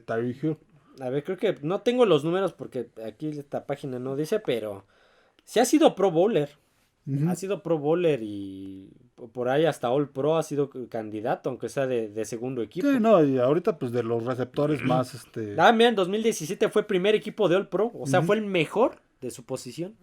S2: Tyreek Hill.
S1: A ver, creo que no tengo los números porque aquí esta página no dice, pero sí ha sido Pro Bowler. Ha sido Pro Bowler y por ahí hasta All Pro ha sido candidato, aunque sea de segundo equipo.
S2: Sí, no, y ahorita pues de los receptores más
S1: mira, en 2017 fue primer equipo de All Pro, o sea, fue el mejor de su posición.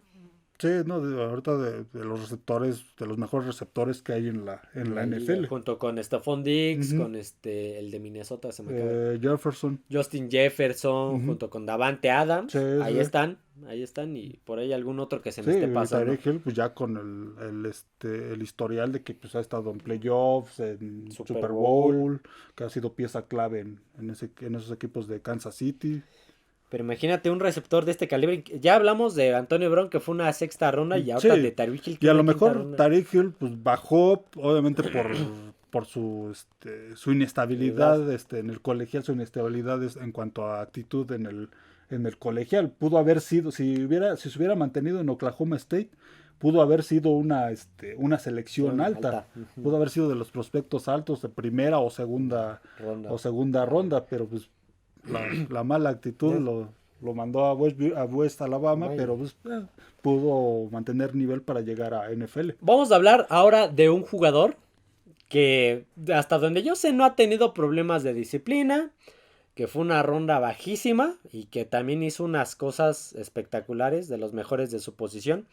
S2: Sí, no, ahorita de los receptores, de los mejores receptores que hay en la NFL.
S1: Junto con Stephon Diggs, con el de Minnesota, se me acaba.
S2: Jefferson.
S1: Justin Jefferson, junto con Davante Adams.
S2: Sí,
S1: ahí están, y por ahí algún otro que se me esté pasando.
S2: Tyreek Hill, pues ya con el historial de que pues ha estado en playoffs, en Super Bowl, que ha sido pieza clave en esos equipos de Kansas City.
S1: Pero imagínate un receptor de este calibre. Ya hablamos de Antonio Brown, que fue una sexta ronda, y ahora de Tyreek Hill.
S2: Y a lo mejor Tyreek Hill pues bajó, obviamente por su inestabilidad en el colegial, su inestabilidad en cuanto a actitud en el colegial. Pudo haber sido, si se hubiera mantenido en Oklahoma State, pudo haber sido una selección alta. Pudo haber sido de los prospectos altos de primera o segunda ronda, pero pues la mala actitud lo mandó a West Alabama, pero pues, pudo mantener nivel para llegar a NFL.
S1: Vamos a hablar ahora de un jugador que hasta donde yo sé no ha tenido problemas de disciplina, que fue una ronda bajísima y que también hizo unas cosas espectaculares, de los mejores de su posición.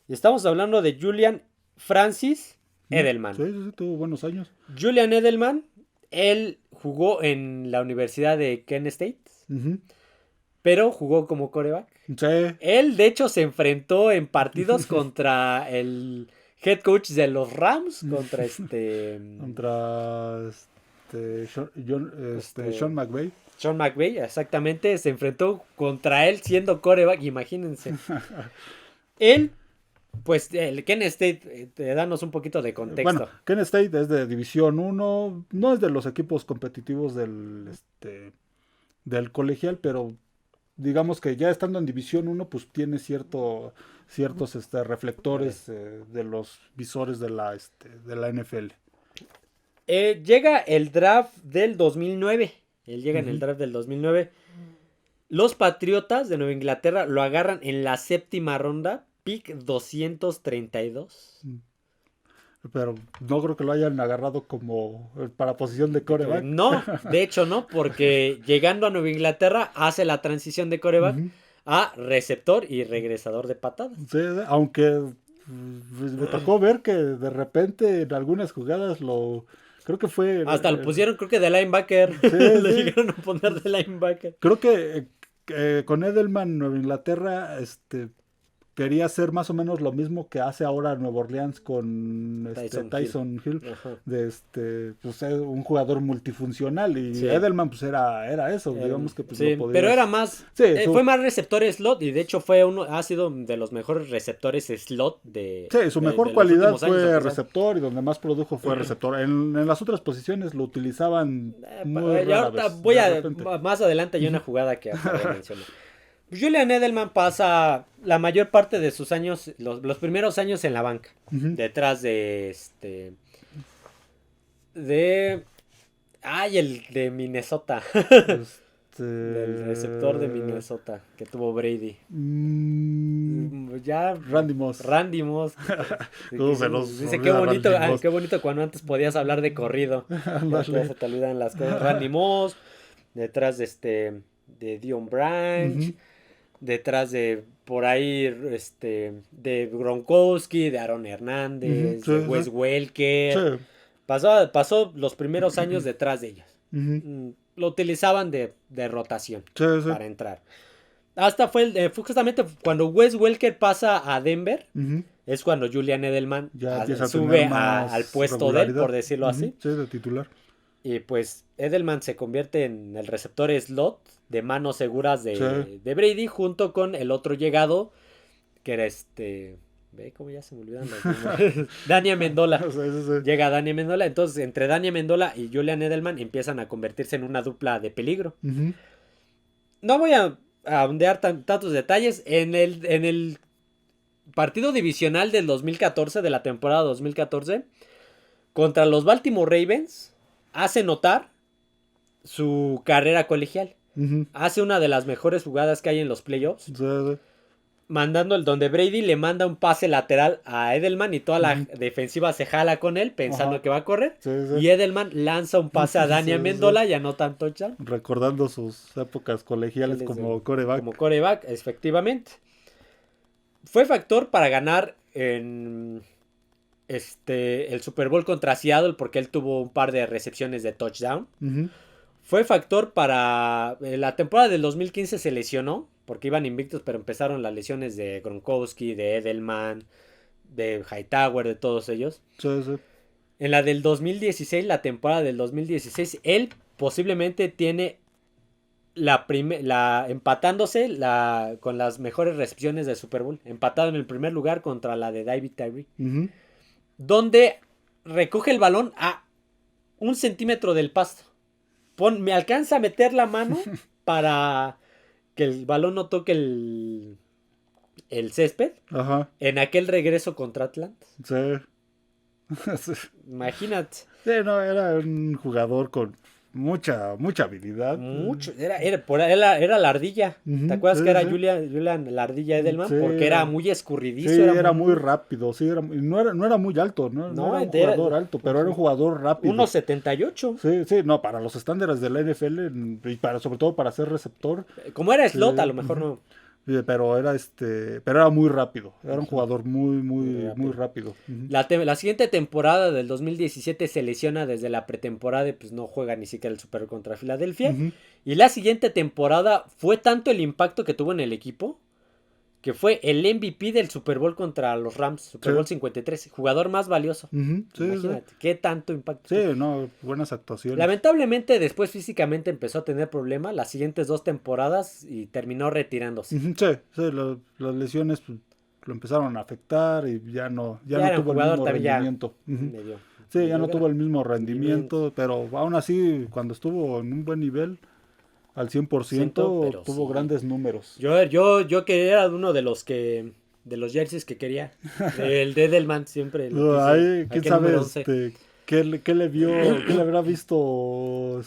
S1: Y estamos hablando de Julian Francis Edelman.
S2: Sí, tuvo buenos años.
S1: Julian Edelman, él jugó en la Universidad de Kent State, pero jugó como quarterback.
S2: Sí.
S1: Él, de hecho, se enfrentó en partidos contra el head coach de los Rams, contra
S2: Sean McVay.
S1: Sean McVay, exactamente, se enfrentó contra él siendo quarterback, imagínense. Él, pues, el Kent State, danos un poquito de contexto.
S2: Bueno, Kent State es de División 1, no es de los equipos competitivos del colegial, pero digamos que ya estando en División 1, pues tiene ciertos reflectores de los visores de la NFL.
S1: Llega el draft del 2009. Él llega en el draft del 2009. Los Patriotas de Nueva Inglaterra lo agarran en la séptima ronda, pick 232.
S2: Pero no creo que lo hayan agarrado como para posición de quarterback.
S1: No, de hecho no, porque llegando a Nueva Inglaterra hace la transición de quarterback a receptor y regresador de patadas.
S2: Sí, aunque me tocó ver que de repente en algunas jugadas creo que fue...
S1: Hasta lo pusieron, creo que de linebacker.
S2: Sí,
S1: Lo llegaron a poner de linebacker.
S2: Creo que con Edelman Nueva Inglaterra quería hacer más o menos lo mismo que hace ahora Nueva Orleans con Tyson Hill, pues un jugador multifuncional, y Edelman pues era eso, digamos que pues
S1: lo podías... pero era más, fue más receptor slot, y de hecho ha sido de los mejores receptores slot
S2: su mejor cualidad fue receptor, y donde más produjo fue receptor. En las otras posiciones lo utilizaban muy rara vez,
S1: más adelante hay una jugada que mencioné. Julian Edelman pasa la mayor parte de sus años, los primeros años en la banca, detrás de el de Minnesota, del receptor de Minnesota que tuvo Brady. Ya
S2: Randy Moss.
S1: Dice qué bonito cuando antes podías hablar de corrido. Ya se te olvidan las cosas. Randy Moss, detrás de Dion Branch. Detrás de por ahí de Gronkowski, de Aaron Hernández, de Wes Welker. Pasó los primeros años detrás de ellos. Lo utilizaban de rotación para entrar. Hasta fue justamente cuando Wes Welker pasa a Denver, es cuando Julian Edelman sube al puesto de él, por decirlo así.
S2: Sí, de titular.
S1: Y pues Edelman se convierte en el receptor slot de manos seguras de Brady, junto con el otro llegado, que era ve cómo ya se me olvidan los nombres. Dani Amendola. Llega Dani Amendola. Entonces, entre Dani Amendola y Julian Edelman empiezan a convertirse en una dupla de peligro. No voy a ondear tantos detalles. En el partido divisional del 2014, de la temporada 2014, contra los Baltimore Ravens, hace notar su carrera colegial. Hace una de las mejores jugadas que hay en los playoffs. Mandando donde Brady le manda un pase lateral a Edelman y toda la defensiva se jala con él pensando que va a correr. Y Edelman lanza un pase a Dani Amendola y anota un touchdown.
S2: Recordando sus épocas colegiales como quarterback.
S1: Como quarterback, efectivamente. Fue factor para ganar en el Super Bowl contra Seattle porque él tuvo un par de recepciones de touchdown. Fue factor para la temporada del 2015 se lesionó porque iban invictos, pero empezaron las lesiones de Gronkowski, de Edelman, de Hightower, de todos ellos. En la del 2016, la temporada del 2016, él posiblemente tiene empatándose con las mejores recepciones del Super Bowl, empatado en el primer lugar contra la de David Tyree, donde recoge el balón a 1 centímetro del pasto. Me alcanza a meter la mano para que el balón no toque el césped. En aquel regreso contra Atlanta. Imagínate.
S2: Sí, no, era un jugador con mucha habilidad.
S1: Era la ardilla. ¿Te acuerdas que era Julian la ardilla Edelman? Porque era muy escurridizo.
S2: Sí, era muy rápido. Sí, no era muy alto, no era un jugador alto, pero era un jugador rápido.
S1: 1.78.
S2: Sí, no, para los estándares de la NFL y sobre todo para ser receptor.
S1: Como era slot, a lo mejor no.
S2: Pero era muy rápido. Era un jugador muy rápido.
S1: La siguiente temporada del 2017 se lesiona desde la pretemporada y pues no juega ni siquiera el Super Bowl contra Filadelfia. Y la siguiente temporada fue tanto el impacto que tuvo en el equipo que fue el MVP del Super Bowl contra los Rams, Super Bowl 53, jugador más valioso. Imagínate, qué tanto impacto.
S2: Sí, no, buenas actuaciones.
S1: Lamentablemente después físicamente empezó a tener problemas las siguientes 2 temporadas y terminó retirándose.
S2: Las lesiones pues, lo empezaron a afectar y ya no tuvo el mismo rendimiento. Ya no tuvo el mismo rendimiento, pero aún así cuando estuvo en un buen nivel al 100% tuvo grandes números.
S1: Yo que era uno de los jerseys que quería. El de Edelman siempre.
S2: ¿Quién sabe qué le vio? ¿Qué le habrá visto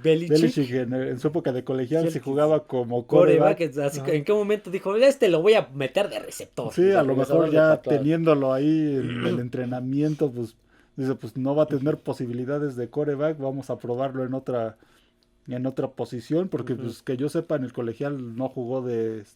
S2: Belichick en su época de colegial? Si jugaba como quarterback.
S1: ¿En qué momento dijo, lo voy a meter de receptor?
S2: Sí, a lo mejor ya teniéndolo ahí en el entrenamiento, pues dice, pues no va a tener posibilidades de quarterback, vamos a probarlo en otra posición, porque pues que yo sepa en el colegial no jugó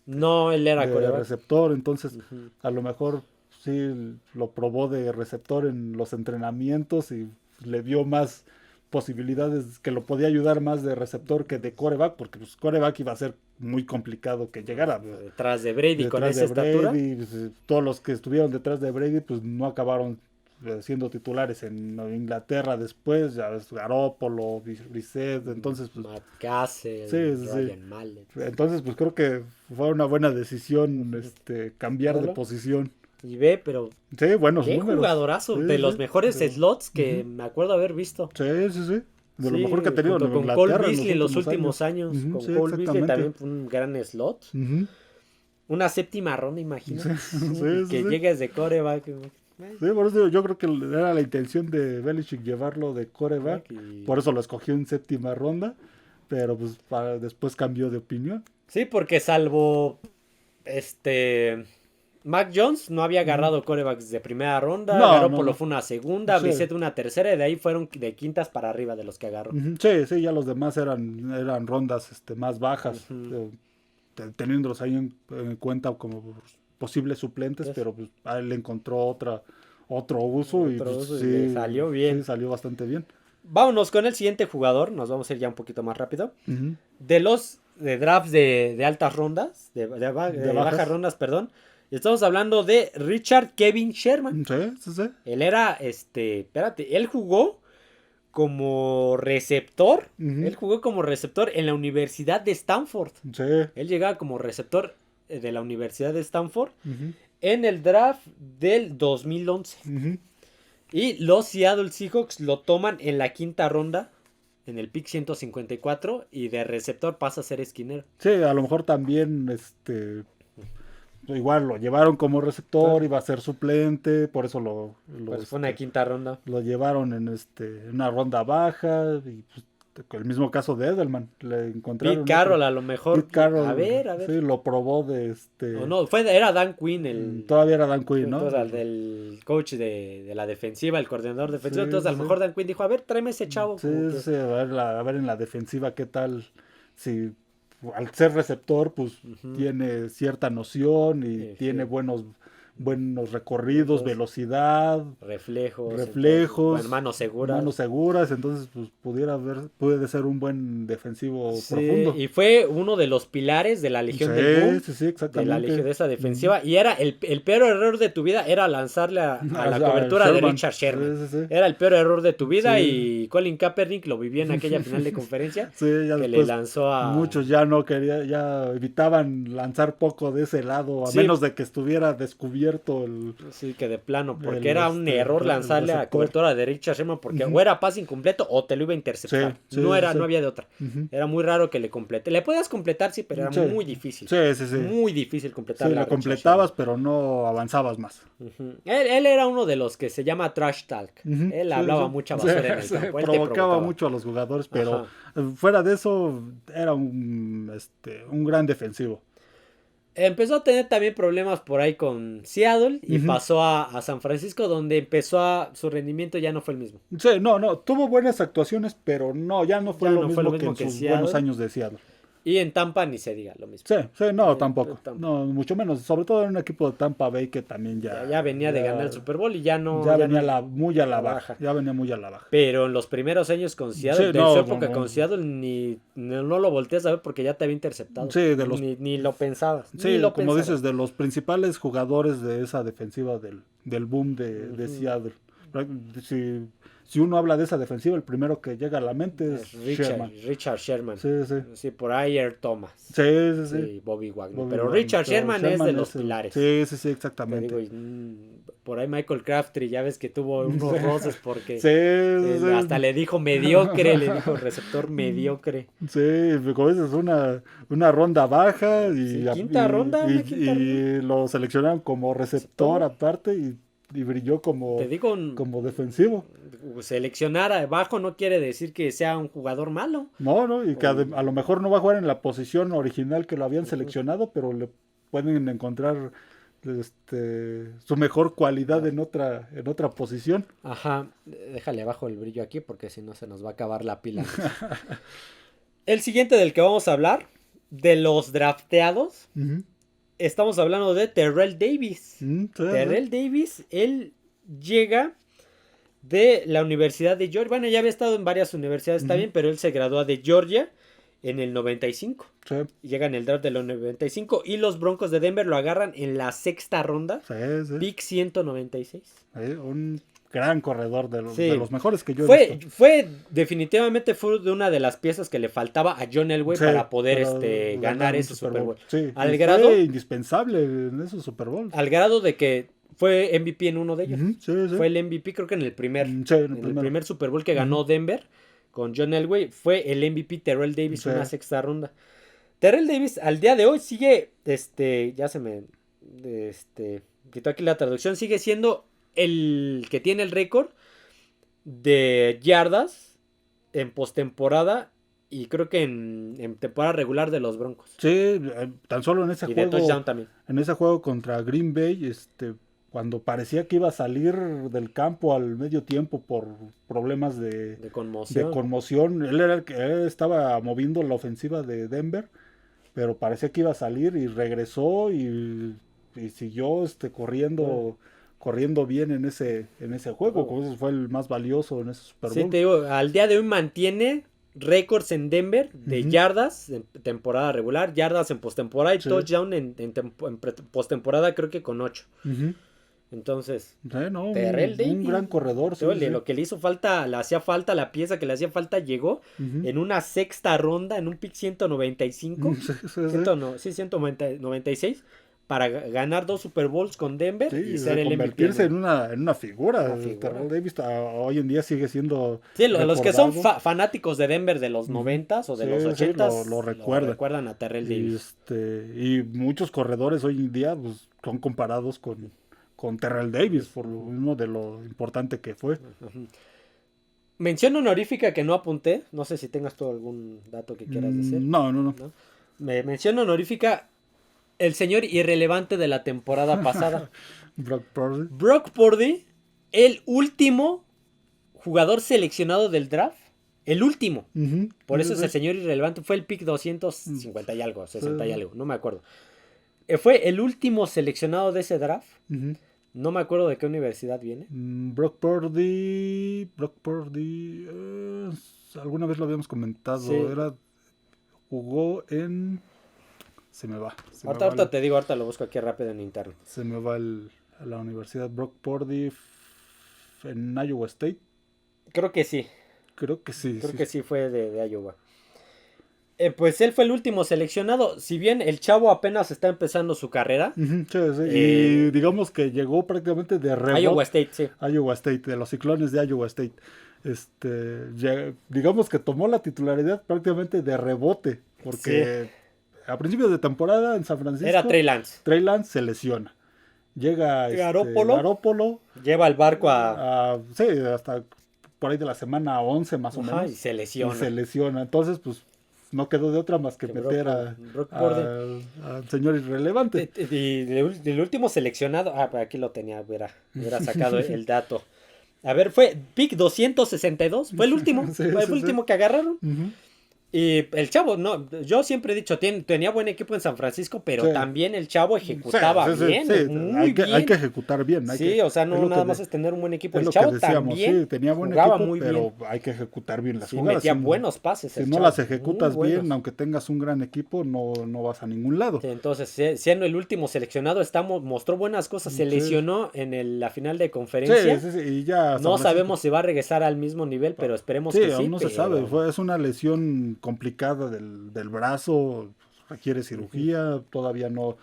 S1: no, él era
S2: de receptor, entonces a lo mejor sí lo probó de receptor en los entrenamientos y le dio más posibilidades, que lo podía ayudar más de receptor que de quarterback, porque pues quarterback iba a ser muy complicado que llegara
S1: detrás de Brady con esa estatura.
S2: Pues, todos los que estuvieron detrás de Brady pues no acabaron siendo titulares en Inglaterra después, ya ves, Garoppolo, Brissett, entonces pues
S1: Matt Cassel, Ryan Mallett.
S2: Entonces pues creo que fue una buena decisión cambiar de posición.
S1: Y pero
S2: buenos
S1: qué
S2: números.
S1: Jugadorazo, de los mejores slots que me acuerdo haber visto.
S2: De lo mejor que ha tenido en
S1: Inglaterra. Con Cole Beasley en los últimos años. Con Cole Beasley también fue un gran slot. Una 7ª ronda, imagínate. Que llegues de quarterback.
S2: Sí, por eso yo creo que era la intención de Belichick llevarlo de quarterback, por eso lo escogió en 7ª ronda, pero pues después cambió de opinión.
S1: Sí, porque salvo Mac Jones no había agarrado quarterbacks de primera ronda, Garoppolo fue una segunda, Brissett una tercera, y de ahí fueron de quintas para arriba de los que agarró.
S2: Sí, ya los demás eran rondas más bajas, teniéndolos ahí en cuenta como posibles suplentes, pero pues a él le encontró otro uso y
S1: le salió bien.
S2: Sí, salió bastante bien.
S1: Vámonos con el siguiente jugador, nos vamos a ir ya un poquito más rápido. De los drafts de altas rondas, de bajas rondas, perdón. Estamos hablando de Richard Kevin Sherman.
S2: Sí.
S1: Él era, él jugó como receptor.
S2: Ujú.
S1: Él jugó como receptor en la Universidad de Stanford.
S2: Sí.
S1: Él llegaba como receptor de la Universidad de Stanford
S2: Ujú.
S1: en el draft del 2011.
S2: Ujú.
S1: Y los Seattle Seahawks lo toman en la quinta ronda, en el pick 154, y de receptor pasa a ser esquinero.
S2: Sí, a lo mejor también, igual lo llevaron como receptor,
S1: Claro.
S2: iba a ser suplente, por eso
S1: Pues fue una quinta ronda.
S2: lo llevaron en una ronda baja, y pues, el mismo caso de Edelman, le encontraron
S1: Pete Carroll a lo mejor.
S2: Pete Carroll,
S1: A ver.
S2: sí, lo probó
S1: O no, era Dan Quinn
S2: todavía era Dan Quinn, ¿no?
S1: entonces, del coach de la defensiva, el coordinador defensivo.
S2: Sí,
S1: Entonces, a lo
S2: sí.
S1: mejor Dan Quinn dijo, a ver, tráeme ese chavo.
S2: Sí,
S1: Como que-
S2: sí, a ver en la defensiva qué tal, si al ser receptor, pues
S1: Ujú.
S2: tiene cierta noción y
S1: Sí,
S2: tiene
S1: sí.
S2: buenos recorridos,
S1: Entonces,
S2: velocidad,
S1: reflejos.
S2: reflejos,
S1: Manos seguras.
S2: manos seguras, entonces pues puede ser un buen defensivo
S1: Sí,
S2: profundo.
S1: y fue uno de los pilares de la Legión del Boom.
S2: Sí,
S1: De
S2: exactamente.
S1: la Legión de esa defensiva. Y era el peor error de tu vida era lanzarle a la cobertura de Richard Sherman.
S2: Sí, sí, sí.
S1: Era el peor error de tu vida.
S2: Sí.
S1: Y Colin Kaepernick lo vivió en aquella final de conferencia.
S2: Sí, ya
S1: que le
S2: después
S1: lanzó a.
S2: muchos ya no querían, ya evitaban lanzar poco de ese lado, a
S1: Sí.
S2: menos de que estuviera descubierto el.
S1: Sí, que de plano. Porque
S2: El,
S1: era un error
S2: el
S1: lanzarle a la
S2: receptor.
S1: cobertura de Richard Sherman. Porque
S2: Ujú.
S1: o era pase incompleto o te lo iba a interceptar.
S2: Sí,
S1: no
S2: sí.
S1: había de otra.
S2: Ujú.
S1: Era muy raro que le complete. Le podías completar, sí, pero era
S2: Sí.
S1: muy difícil.
S2: Sí.
S1: Muy difícil completar.
S2: Sí, lo completabas, pero no avanzabas más.
S1: Ujú. Él era uno de los que se llama trash talk.
S2: Ujú.
S1: Él
S2: Sí,
S1: hablaba
S2: sí.
S1: mucha basura en el
S2: Sí,
S1: campo. Él te
S2: provocaba mucho a los jugadores, pero fuera de eso era un gran defensivo.
S1: Empezó a tener también problemas por ahí con Seattle y
S2: Ujú.
S1: pasó a San Francisco, donde su rendimiento ya no fue el mismo.
S2: Sí, no, tuvo buenas actuaciones, pero no, ya no fue
S1: Ya
S2: lo
S1: no
S2: mismo
S1: fue lo
S2: que
S1: mismo
S2: en
S1: que
S2: sus
S1: Seattle.
S2: buenos años de Seattle.
S1: Y en Tampa ni se diga lo mismo.
S2: Sí, no,
S1: En
S2: tampoco.
S1: Tampa.
S2: No, mucho menos. Sobre todo en un equipo de Tampa Bay que también
S1: Ya venía de ganar el Super Bowl y ya no.
S2: Ya venía
S1: no,
S2: muy a la baja. Ya venía muy a la baja.
S1: Pero en los primeros años con Seattle,
S2: Sí,
S1: de
S2: no,
S1: su
S2: no,
S1: época
S2: no.
S1: con Seattle, no lo volteas a ver porque ya te había interceptado.
S2: Sí, de los.
S1: Ni lo pensabas.
S2: Sí,
S1: ni lo
S2: como
S1: pensabas.
S2: dices, de los principales jugadores de esa defensiva del boom de
S1: Ujú.
S2: Seattle. Si uno habla de esa defensiva, el primero que llega a la mente es Sherman.
S1: Richard Sherman.
S2: Sí.
S1: Sí, por ahí Earl Thomas.
S2: Sí.
S1: Bobby Wagner.
S2: Bobby
S1: Pero
S2: Wagner.
S1: Richard Sherman es de los pilares.
S2: Sí,
S1: Te
S2: exactamente.
S1: digo, por ahí Michael Crabtree, ya ves que tuvo unos roces porque
S2: Sí.
S1: hasta le dijo mediocre, le dijo receptor mediocre.
S2: Sí, como dices, una ronda baja y,
S1: quinta ronda.
S2: y lo seleccionaron como receptor aparte y brilló
S1: Te digo,
S2: como defensivo.
S1: seleccionar abajo no quiere decir que sea un jugador malo.
S2: No, y que a lo mejor no va a jugar en la posición original que lo habían seleccionado, pero le pueden encontrar su mejor cualidad en otra posición.
S1: Ajá, déjale abajo el brillo aquí porque si no se nos va a acabar la pila. El siguiente del que vamos a hablar, de los drafteados, estamos hablando de Terrell Davis. Terrell Davis, él llega de la Universidad de Georgia. Bueno, ya había estado en varias universidades, está bien, pero él se gradúa de Georgia en el 95.
S2: Sí.
S1: Llega en el draft del 95 y los Broncos de Denver lo agarran en la sexta ronda.
S2: Sí.
S1: Pick 196.
S2: Un gran corredor de los mejores que yo
S1: he visto. Definitivamente fue de una de las piezas que le faltaba a John Elway para poder ganar ese Super Bowl.
S2: Sí,
S1: fue
S2: indispensable en esos Super Bowl.
S1: Al grado de que fue MVP en uno de ellos.
S2: Sí.
S1: Fue el MVP creo que en el primer.
S2: En
S1: el primer Super Bowl que ganó Denver con John Elway. Fue el MVP Terrell Davis en una sexta ronda. Terrell Davis al día de hoy sigue, ya se me quitó aquí la traducción, sigue siendo el que tiene el récord de yardas en postemporada y creo que en temporada regular de los Broncos.
S2: Sí, tan solo en ese juego.
S1: Y de touchdown también.
S2: En ese juego contra Green Bay, cuando parecía que iba a salir del campo al medio tiempo por problemas de conmoción, él era el que estaba moviendo la ofensiva de Denver, pero parecía que iba a salir y regresó y siguió corriendo bien en ese juego, como ese fue el más valioso en ese Super Bowl.
S1: Sí, te digo, al día de hoy mantiene récords en Denver de yardas en temporada regular, yardas en postemporada y touchdown en postemporada creo que con 8. Entonces,
S2: no,
S1: Terrell Davis,
S2: un gran corredor. Sí,
S1: lo que le hizo falta, le hacía falta, la pieza que le hacía falta llegó en una sexta ronda, en un pick 195, 196, para ganar 2 Super Bowls con Denver y ser el
S2: convertirse
S1: MVP.
S2: en una figura. Terrell Davis hoy en día sigue siendo
S1: Sí, los que son fanáticos de Denver de los 90s o de los 80s
S2: lo recuerdan
S1: a Terrell Davis.
S2: Y muchos corredores hoy en día pues, son comparados con Terrell Davis por lo mismo de lo importante que fue.
S1: Mención honorífica que no apunté, no sé si tengas tú algún dato que quieras decir.
S2: No.
S1: Mención honorífica, el señor irrelevante de la temporada pasada. Brock Purdy, el último jugador seleccionado del draft. El último. Por eso es el señor irrelevante. Fue el pick 250 y algo, 60 y algo, no me acuerdo. Fue el último seleccionado de ese draft. No me acuerdo de qué universidad viene.
S2: Brock Purdy. Alguna vez lo habíamos comentado. Sí. Jugó en... Se me va.
S1: Ahorita te digo, ahorita lo busco aquí rápido en internet.
S2: Se me va a la universidad. Brock Purdy en Iowa State.
S1: Creo que sí.
S2: Creo que sí
S1: fue de Iowa. Pues él fue el último seleccionado. Si bien el chavo apenas está empezando su carrera.
S2: Y digamos que llegó prácticamente de rebote.
S1: Iowa State, sí.
S2: Iowa State, de los Ciclones de Iowa State. Digamos que tomó la titularidad prácticamente de rebote. Porque a principios de temporada en San Francisco.
S1: Era Trey Lance.
S2: Trey Lance se lesiona. Llega
S1: Garoppolo. Lleva el barco
S2: sí, hasta por ahí de la semana 11 más o menos.
S1: Y se lesiona.
S2: Entonces, pues no quedó de otra más que meter al señor irrelevante.
S1: Y del último seleccionado, aquí lo tenía, hubiera sacado el dato. A ver, fue pick 262, fue el último, fue el último que agarraron. Y el chavo, no, yo siempre he dicho, tenía buen equipo en San Francisco, pero también el chavo ejecutaba bien.
S2: Hay que ejecutar bien.
S1: O sea, no nada más es tener un buen equipo. El chavo también
S2: tenía buen
S1: jugaba
S2: equipo,
S1: muy
S2: pero
S1: bien.
S2: hay que ejecutar bien las jugadas.
S1: Metía buenos pases.
S2: Si no las ejecutas bien, aunque tengas un gran equipo, no vas a ningún lado.
S1: Entonces, siendo el último seleccionado, mostró buenas cosas. Se lesionó en la final de conferencia.
S2: Y ya
S1: no sabemos si va a regresar al mismo nivel, pero esperemos que sí.
S2: Aún no se sabe. Es una lesión complicada del brazo, requiere cirugía, todavía no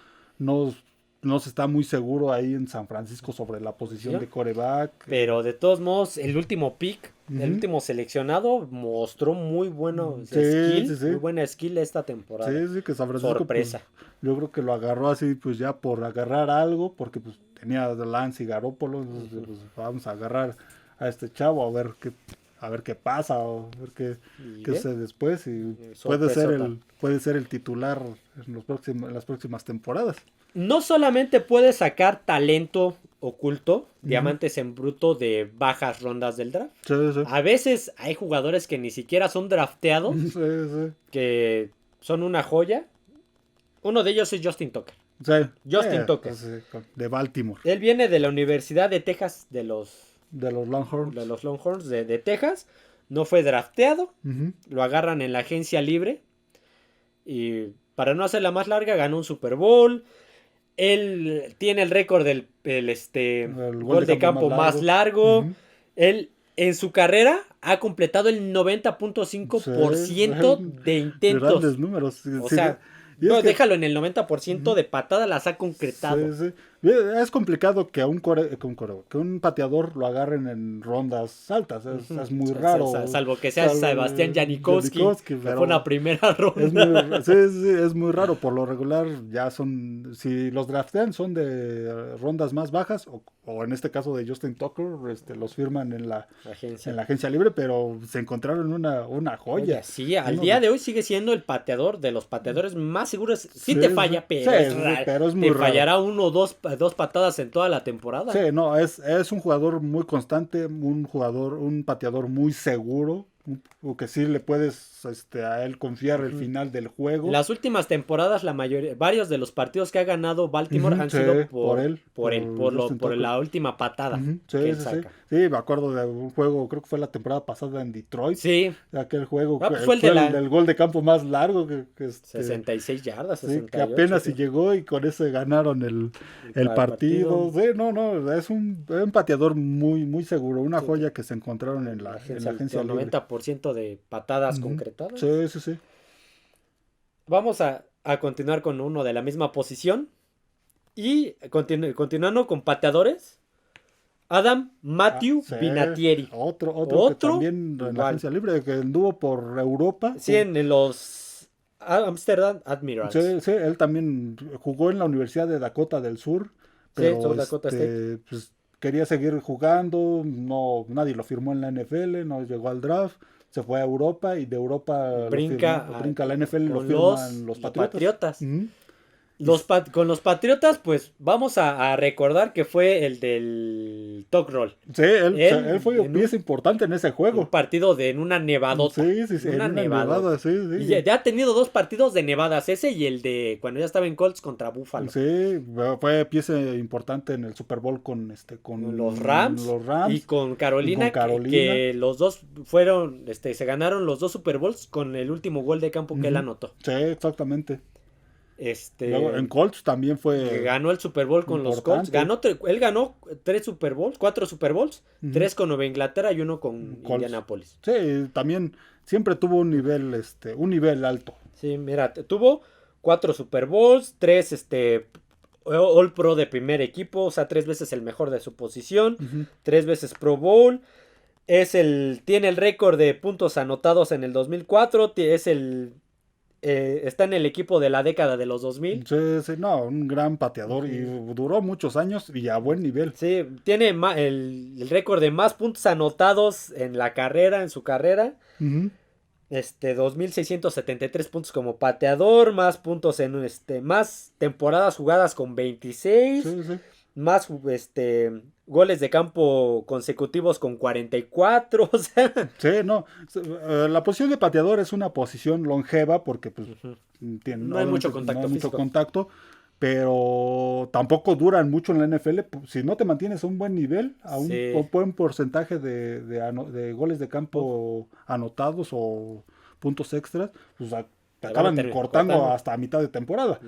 S2: se está muy seguro ahí en San Francisco sobre la posición de quarterback.
S1: Pero de todos modos, el último pick, el último seleccionado, mostró muy bueno skill, muy buena skill esta temporada.
S2: Sí, que San Francisco,
S1: sorpresa.
S2: Pues, yo creo que lo agarró así, pues ya por agarrar algo, porque pues tenía Lance y Garoppolo, entonces pues, vamos a agarrar a este chavo a ver qué pasa, o a ver qué sucede después, y puede ser el titular en las próximas temporadas.
S1: No solamente puede sacar talento oculto, diamantes en bruto de bajas rondas del draft.
S2: Sí.
S1: A veces hay jugadores que ni siquiera son drafteados, que son una joya. Uno de ellos es Justin Tucker. Justin Tucker.
S2: De Baltimore.
S1: Él viene de la Universidad de Texas, de los
S2: Longhorns.
S1: De los Longhorns de Texas. No fue drafteado. Lo agarran en la agencia libre. Y para no hacerla más larga, ganó un Super Bowl. Él tiene el récord del gol de campo más largo. Él en su carrera ha completado el 90.5% de intentos.
S2: Grandes números.
S1: O sea, déjalo en el 90% de patada las ha concretado.
S2: Sí. Es complicado que un pateador lo agarren en rondas altas. Es muy raro.
S1: Salvo que sea Sebastián Janikowski, que fue una primera ronda.
S2: Es muy raro. Por lo regular, si los draftean son de rondas más bajas, o en este caso de Justin Tucker, los firman en la agencia libre, pero se encontraron una joya.
S1: Oye, sí, al día de hoy sigue siendo el pateador de los pateadores más seguros. Sí te falla, pero es raro.
S2: Pero es muy
S1: te
S2: raro.
S1: Fallará uno o dos patadas en toda la temporada.
S2: Sí, no, es un jugador muy constante, un pateador muy seguro, o que sí le puedes a él confiar el final del juego.
S1: Las últimas temporadas, varios de los partidos que ha ganado Baltimore han sido por la última patada que él saca.
S2: Sí, me acuerdo de un juego, creo que fue la temporada pasada en Detroit.
S1: Sí.
S2: Aquel juego
S1: pues
S2: fue el gol de campo más largo.
S1: 66 yardas, 68.
S2: Sí, que apenas si llegó y con ese ganaron el partido. Sí, no, es un pateador muy, muy seguro. Una joya que se encontraron en la agencia libre.
S1: 90% de patadas concretadas.
S2: Sí.
S1: Vamos a continuar con uno de la misma posición. Y continuando con pateadores. Adam Matthew Vinatieri.
S2: Otro que también en la agencia libre, que anduvo por Europa.
S1: Sí, en los Amsterdam Admirals.
S2: Sí, él también jugó en la Universidad de Dakota del Sur. Pero
S1: Dakota State.
S2: Pues, quería seguir jugando, nadie lo firmó en la NFL, no llegó al draft, se fue a Europa y de Europa
S1: brinca
S2: a la NFL, lo firman los Patriotas.
S1: Con los Patriotas, pues vamos a recordar que fue el del Talk Roll.
S2: Sí, él fue pieza importante en ese juego.
S1: Un partido en una nevadota.
S2: Sí, en una nevada, sí.
S1: Y ya ha tenido 2 partidos de nevadas, ese y el de cuando ya estaba en Colts contra Buffalo.
S2: Sí, fue pieza importante en el Super Bowl con
S1: los Rams y con Carolina. Que los dos fueron, se ganaron los 2 Super Bowls con el último gol de campo que él anotó.
S2: Sí, exactamente. Luego, en Colts también fue.
S1: Ganó el Super Bowl con los Colts. Él ganó 4 Super Bowls, 3 con Nueva Inglaterra y 1 con Indianapolis.
S2: Sí, también siempre tuvo un nivel alto.
S1: Sí, mira, tuvo 4 Super Bowls, 3 All Pro de primer equipo, o sea, 3 veces el mejor de su posición, 3 veces Pro Bowl. Tiene el récord de puntos anotados en el 2004, está en el equipo de la década de los 2000.
S2: Sí, un gran pateador y duró muchos años y a buen nivel.
S1: Sí, tiene el récord de más puntos anotados en su carrera. 2,673 puntos como pateador, más puntos más temporadas jugadas con 26.
S2: Sí.
S1: Más goles de campo consecutivos con 44, o sea.
S2: Sí, la posición de pateador es una posición longeva porque pues
S1: no hay mucho
S2: contacto, pero tampoco duran mucho en la NFL. Si no te mantienes a un buen nivel, a un buen porcentaje de goles de campo anotados o puntos extras, pues te acaban cortando hasta a mitad de temporada.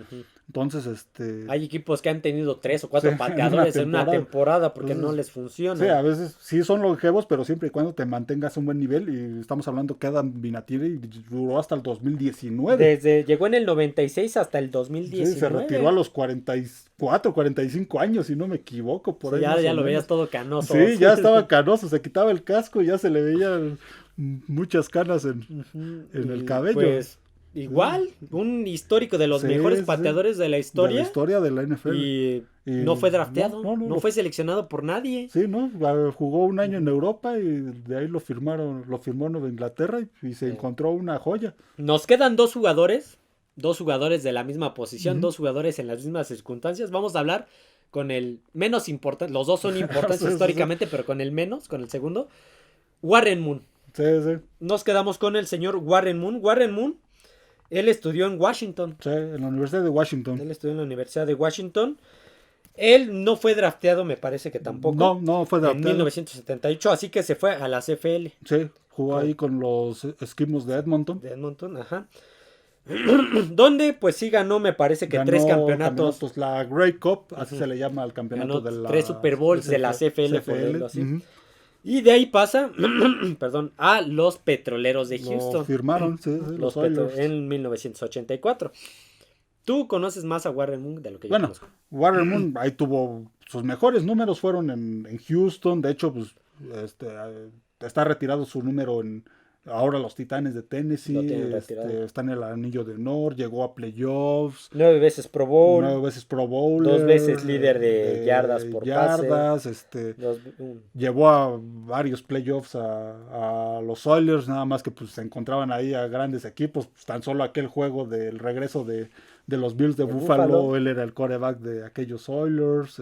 S2: Entonces,
S1: hay equipos que han tenido 3 o 4 pateadores en una temporada porque no les funciona.
S2: Sí, a veces sí son longevos, pero siempre y cuando te mantengas a un buen nivel. Y estamos hablando que Adam Vinatieri duró hasta el 2019.
S1: Llegó en el 96 hasta el 2019.
S2: Sí, se retiró a los 44, 45 años, si no me equivoco. Por ahí
S1: ya lo veías todo canoso.
S2: Sí, ya estaba canoso, se quitaba el casco y ya se le veían muchas canas en el cabello.
S1: Pues igual, un histórico de los mejores pateadores de la historia.
S2: De la historia de la NFL.
S1: Y no fue drafteado, no fue seleccionado por nadie.
S2: Sí, jugó un año en Europa y de ahí lo firmó Nueva Inglaterra y se encontró una joya.
S1: Nos quedan 2 jugadores de la misma posición, 2 jugadores en las mismas circunstancias. Vamos a hablar con el menos importante, los 2 son importantes históricamente, pero con el segundo, Warren Moon.
S2: Sí.
S1: Nos quedamos con el señor Warren Moon. Él estudió en Washington.
S2: Sí, en la Universidad de Washington.
S1: Él estudió en la Universidad de Washington. Él no fue drafteado, me parece que tampoco.
S2: No fue drafteado.
S1: En 1978, así que se fue a la CFL.
S2: Sí, jugó ahí con los Eskimos de Edmonton.
S1: Ajá. Donde pues sí ganó, me parece que 3 campeonatos.
S2: La Grey Cup, así se le llama al campeonato de la
S1: 3 Super Bowls de la CFL. Por decirlo así. Y de ahí pasa, a los Petroleros de Houston.
S2: Lo firmaron, los Oilers.
S1: En 1984. Tú conoces más a Warren Moon de lo que yo conozco.
S2: Warren Moon ahí tuvo sus mejores números, fueron en Houston. De hecho, pues está retirado su número ahora los Titanes de Tennessee. Está en el Anillo de Honor, llegó a playoffs.
S1: 9 veces Pro Bowl.
S2: 2
S1: veces líder de yardas por pase.
S2: Llevó a varios playoffs a los Oilers, nada más que pues se encontraban ahí a grandes equipos. Pues, tan solo aquel juego del regreso de los Bills de Buffalo, él era el quarterback de aquellos Oilers.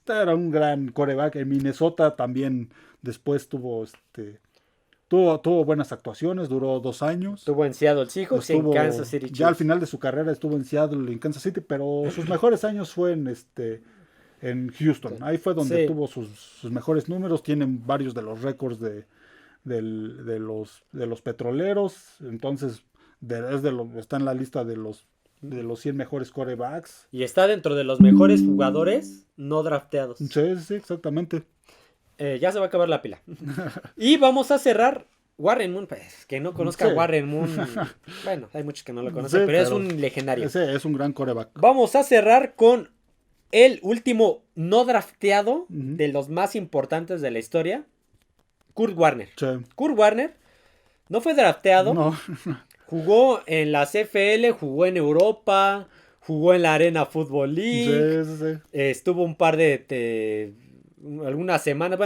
S2: Era un gran quarterback. En Minnesota también después tuvo Tuvo buenas actuaciones, duró 2 años.
S1: Estuvo en Seattle Seahawks y en Kansas City Chiefs.
S2: Ya al final de su carrera estuvo en Seattle y en Kansas City, pero sus mejores años fue en Houston. Ahí fue donde tuvo sus mejores números. Tienen varios de los récords de los petroleros. Entonces, está en la lista de los 100 mejores quarterbacks.
S1: Y está dentro de los mejores jugadores no drafteados.
S2: Sí, exactamente.
S1: Ya se va a acabar la pila. Y vamos a cerrar. Warren Moon, pues, que no conozca a Warren Moon. Bueno, hay muchos que no lo conocen, pero es un legendario.
S2: Ese es un gran quarterback.
S1: Vamos a cerrar con el último no drafteado de los más importantes de la historia. Kurt Warner.
S2: Sí.
S1: Kurt Warner no fue drafteado.
S2: No.
S1: Jugó en la CFL, jugó en Europa, jugó en la Arena Football League.
S2: Sí.
S1: Estuvo un par de algunas semanas,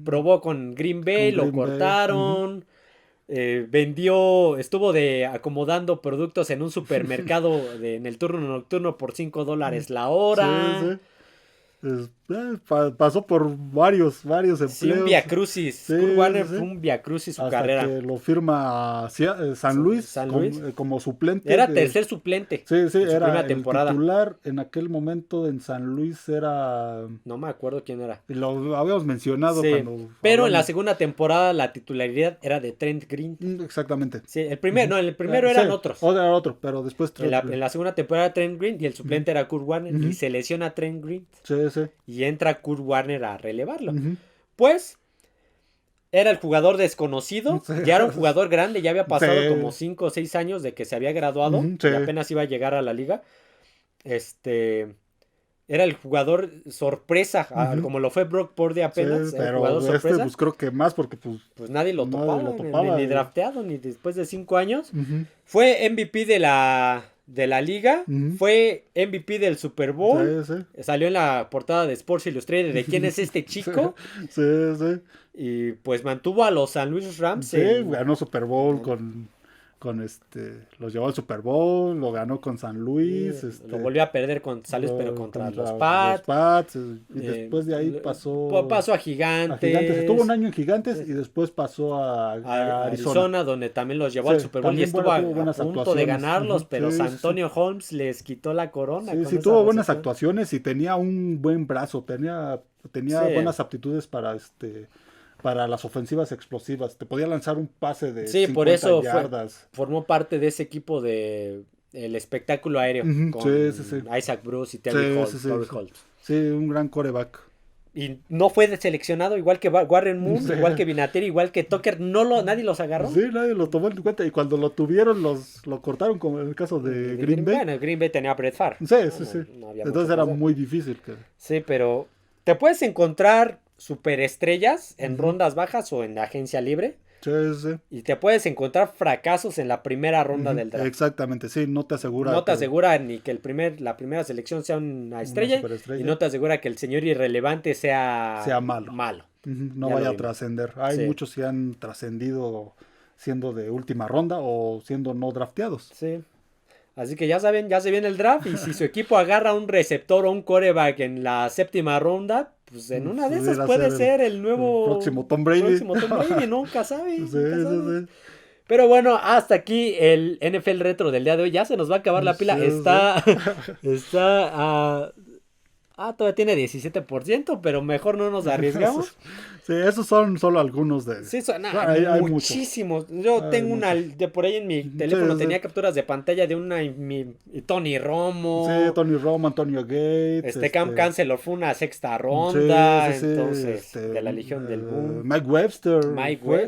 S1: probó con Green Bay, lo cortaron. Estuvo acomodando productos en un supermercado en el turno nocturno por $5 la hora.
S2: Sí. Pasó por varios empleos.
S1: Sí, un viacrucis. Kurt Warner fue un viacrucis su
S2: hasta
S1: carrera.
S2: Que lo firma San Luis, como suplente.
S1: Era tercer suplente.
S2: Sí, era
S1: primera
S2: el
S1: temporada.
S2: Titular en aquel momento en San Luis era...
S1: No me acuerdo quién era.
S2: Lo habíamos mencionado cuando...
S1: Pero en la segunda temporada la titularidad era de Trent Green.
S2: Exactamente.
S1: Sí, el primero eran otros.
S2: Era otro, pero después...
S1: En la segunda temporada Trent Green y el suplente era Kurt Warner y se lesiona Trent Green.
S2: Sí.
S1: Y entra Kurt Warner a relevarlo. Pues era el jugador desconocido, ya era un jugador grande, ya había pasado como 5 o 6 años de que se había graduado y apenas iba a llegar a la liga. Era el jugador sorpresa, como lo fue Brock Purdy apenas.
S2: Sí, pero
S1: el jugador sorpresa.
S2: Pues creo que más porque
S1: pues nadie lo topaba, ni drafteado, ni después de 5 años. Fue MVP de la liga, fue MVP del Super Bowl, salió en la portada de Sports Illustrated de quién es este chico.
S2: Sí.
S1: Y pues mantuvo a los San Luis Rams.
S2: Sí, ganó Super Bowl los llevó al Super Bowl, lo ganó con San Luis.
S1: Lo volvió a perder con San Luis, pero contra los Pats.
S2: Y después de ahí pasó
S1: a Gigantes.
S2: Estuvo un año en Gigantes y después pasó a
S1: Arizona, donde también los llevó al Super Bowl y estuvo a punto de ganarlos, pero Santonio Holmes les quitó la corona.
S2: Sí, tuvo buenas actuaciones y tenía un buen brazo, tenía buenas aptitudes para las ofensivas explosivas. Te podía lanzar un pase de 50
S1: por eso
S2: yardas.
S1: Formó parte de ese equipo el espectáculo aéreo con Isaac Bruce y Terry Holt.
S2: Sí, un gran quarterback.
S1: Y no fue seleccionado igual que Warren Moon, igual que Vinatieri, igual que Tucker. Nadie los agarró.
S2: Sí, nadie lo tomó en cuenta. Y cuando lo tuvieron, lo cortaron, como en el caso de Green Bay.
S1: Bueno, Green Bay tenía a Brett Favre.
S2: Sí. Entonces era muy difícil.
S1: Sí, pero te puedes encontrar superestrellas en rondas bajas o en agencia libre.
S2: Sí.
S1: Y te puedes encontrar fracasos en la primera ronda del draft.
S2: Exactamente, sí, no te asegura.
S1: No te asegura ni que la primera selección sea una estrella y no te asegura que el señor irrelevante sea malo.
S2: No vaya a trascender. Hay muchos que han trascendido siendo de última ronda o siendo no drafteados.
S1: Sí. Así que ya saben, ya se viene el draft y si su equipo agarra un receptor o un quarterback en la séptima ronda, pues en una de esas puede ser el nuevo...
S2: El próximo Tom Brady.
S1: Nunca sabe.
S2: Sí.
S1: Pero bueno, hasta aquí el NFL Retro del día de hoy. Ya se nos va a acabar la pila. Todavía tiene 17%, pero mejor no nos arriesgamos.
S2: Sí, esos son solo algunos de...
S1: Sí, hay muchísimos. Yo tengo por ahí en mi teléfono tenía capturas de pantalla de Tony Romo.
S2: Sí, Tony Romo, Antonio Gates.
S1: Cam Chancellor fue una sexta ronda. Entonces, de la Legión del Boom.
S2: Mike Webster.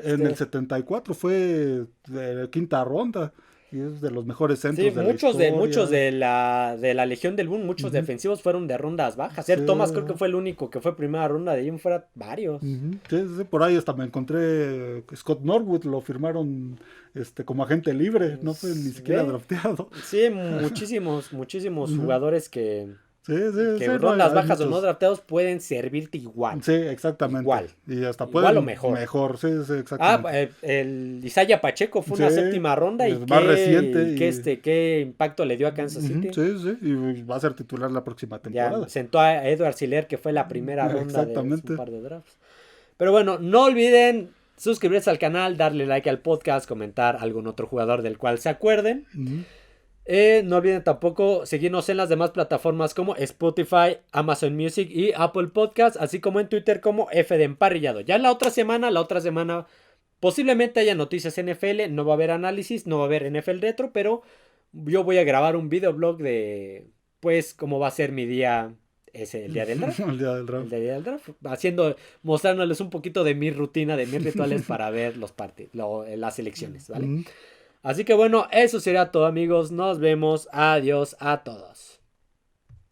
S2: En el 74 fue de quinta ronda. Y es de los mejores centros de la historia.
S1: Muchos de la Legión del Boom, muchos defensivos fueron de rondas bajas. Thomas creo que fue el único que fue primera ronda, de ahí en fuera varios.
S2: Sí, por ahí hasta me encontré Scott Norwood, lo firmaron como agente libre, no fue ni siquiera drafteado.
S1: Sí, muchísimos jugadores que
S2: rondas
S1: bajas o no drafteados pueden servirte igual.
S2: Sí, exactamente.
S1: Igual.
S2: Y hasta
S1: igual o mejor.
S2: Mejor, sí, exactamente.
S1: El Isaiah Pacheco fue una séptima ronda y
S2: más reciente.
S1: ¿Qué impacto le dio a Kansas City?
S2: Sí, y va a ser titular la próxima temporada.
S1: Ya sentó a Edward Siller, que fue la primera ronda de un par de drafts. Pero bueno, no olviden suscribirse al canal, darle like al podcast, comentar algún otro jugador del cual se acuerden. No olviden tampoco seguirnos en las demás plataformas como Spotify, Amazon Music y Apple Podcast, así como en Twitter como F de Emparrillado. Ya la otra semana posiblemente haya noticias NFL, no va a haber análisis, no va a haber NFL Retro, pero yo voy a grabar un videoblog de, pues, cómo va a ser mi día, el día del draft.
S2: El día del draft.
S1: El día del draft, mostrándoles un poquito de mi rutina, de mis rituales para ver las elecciones, ¿vale? Así que bueno, eso sería todo, amigos. Nos vemos. Adiós a todos.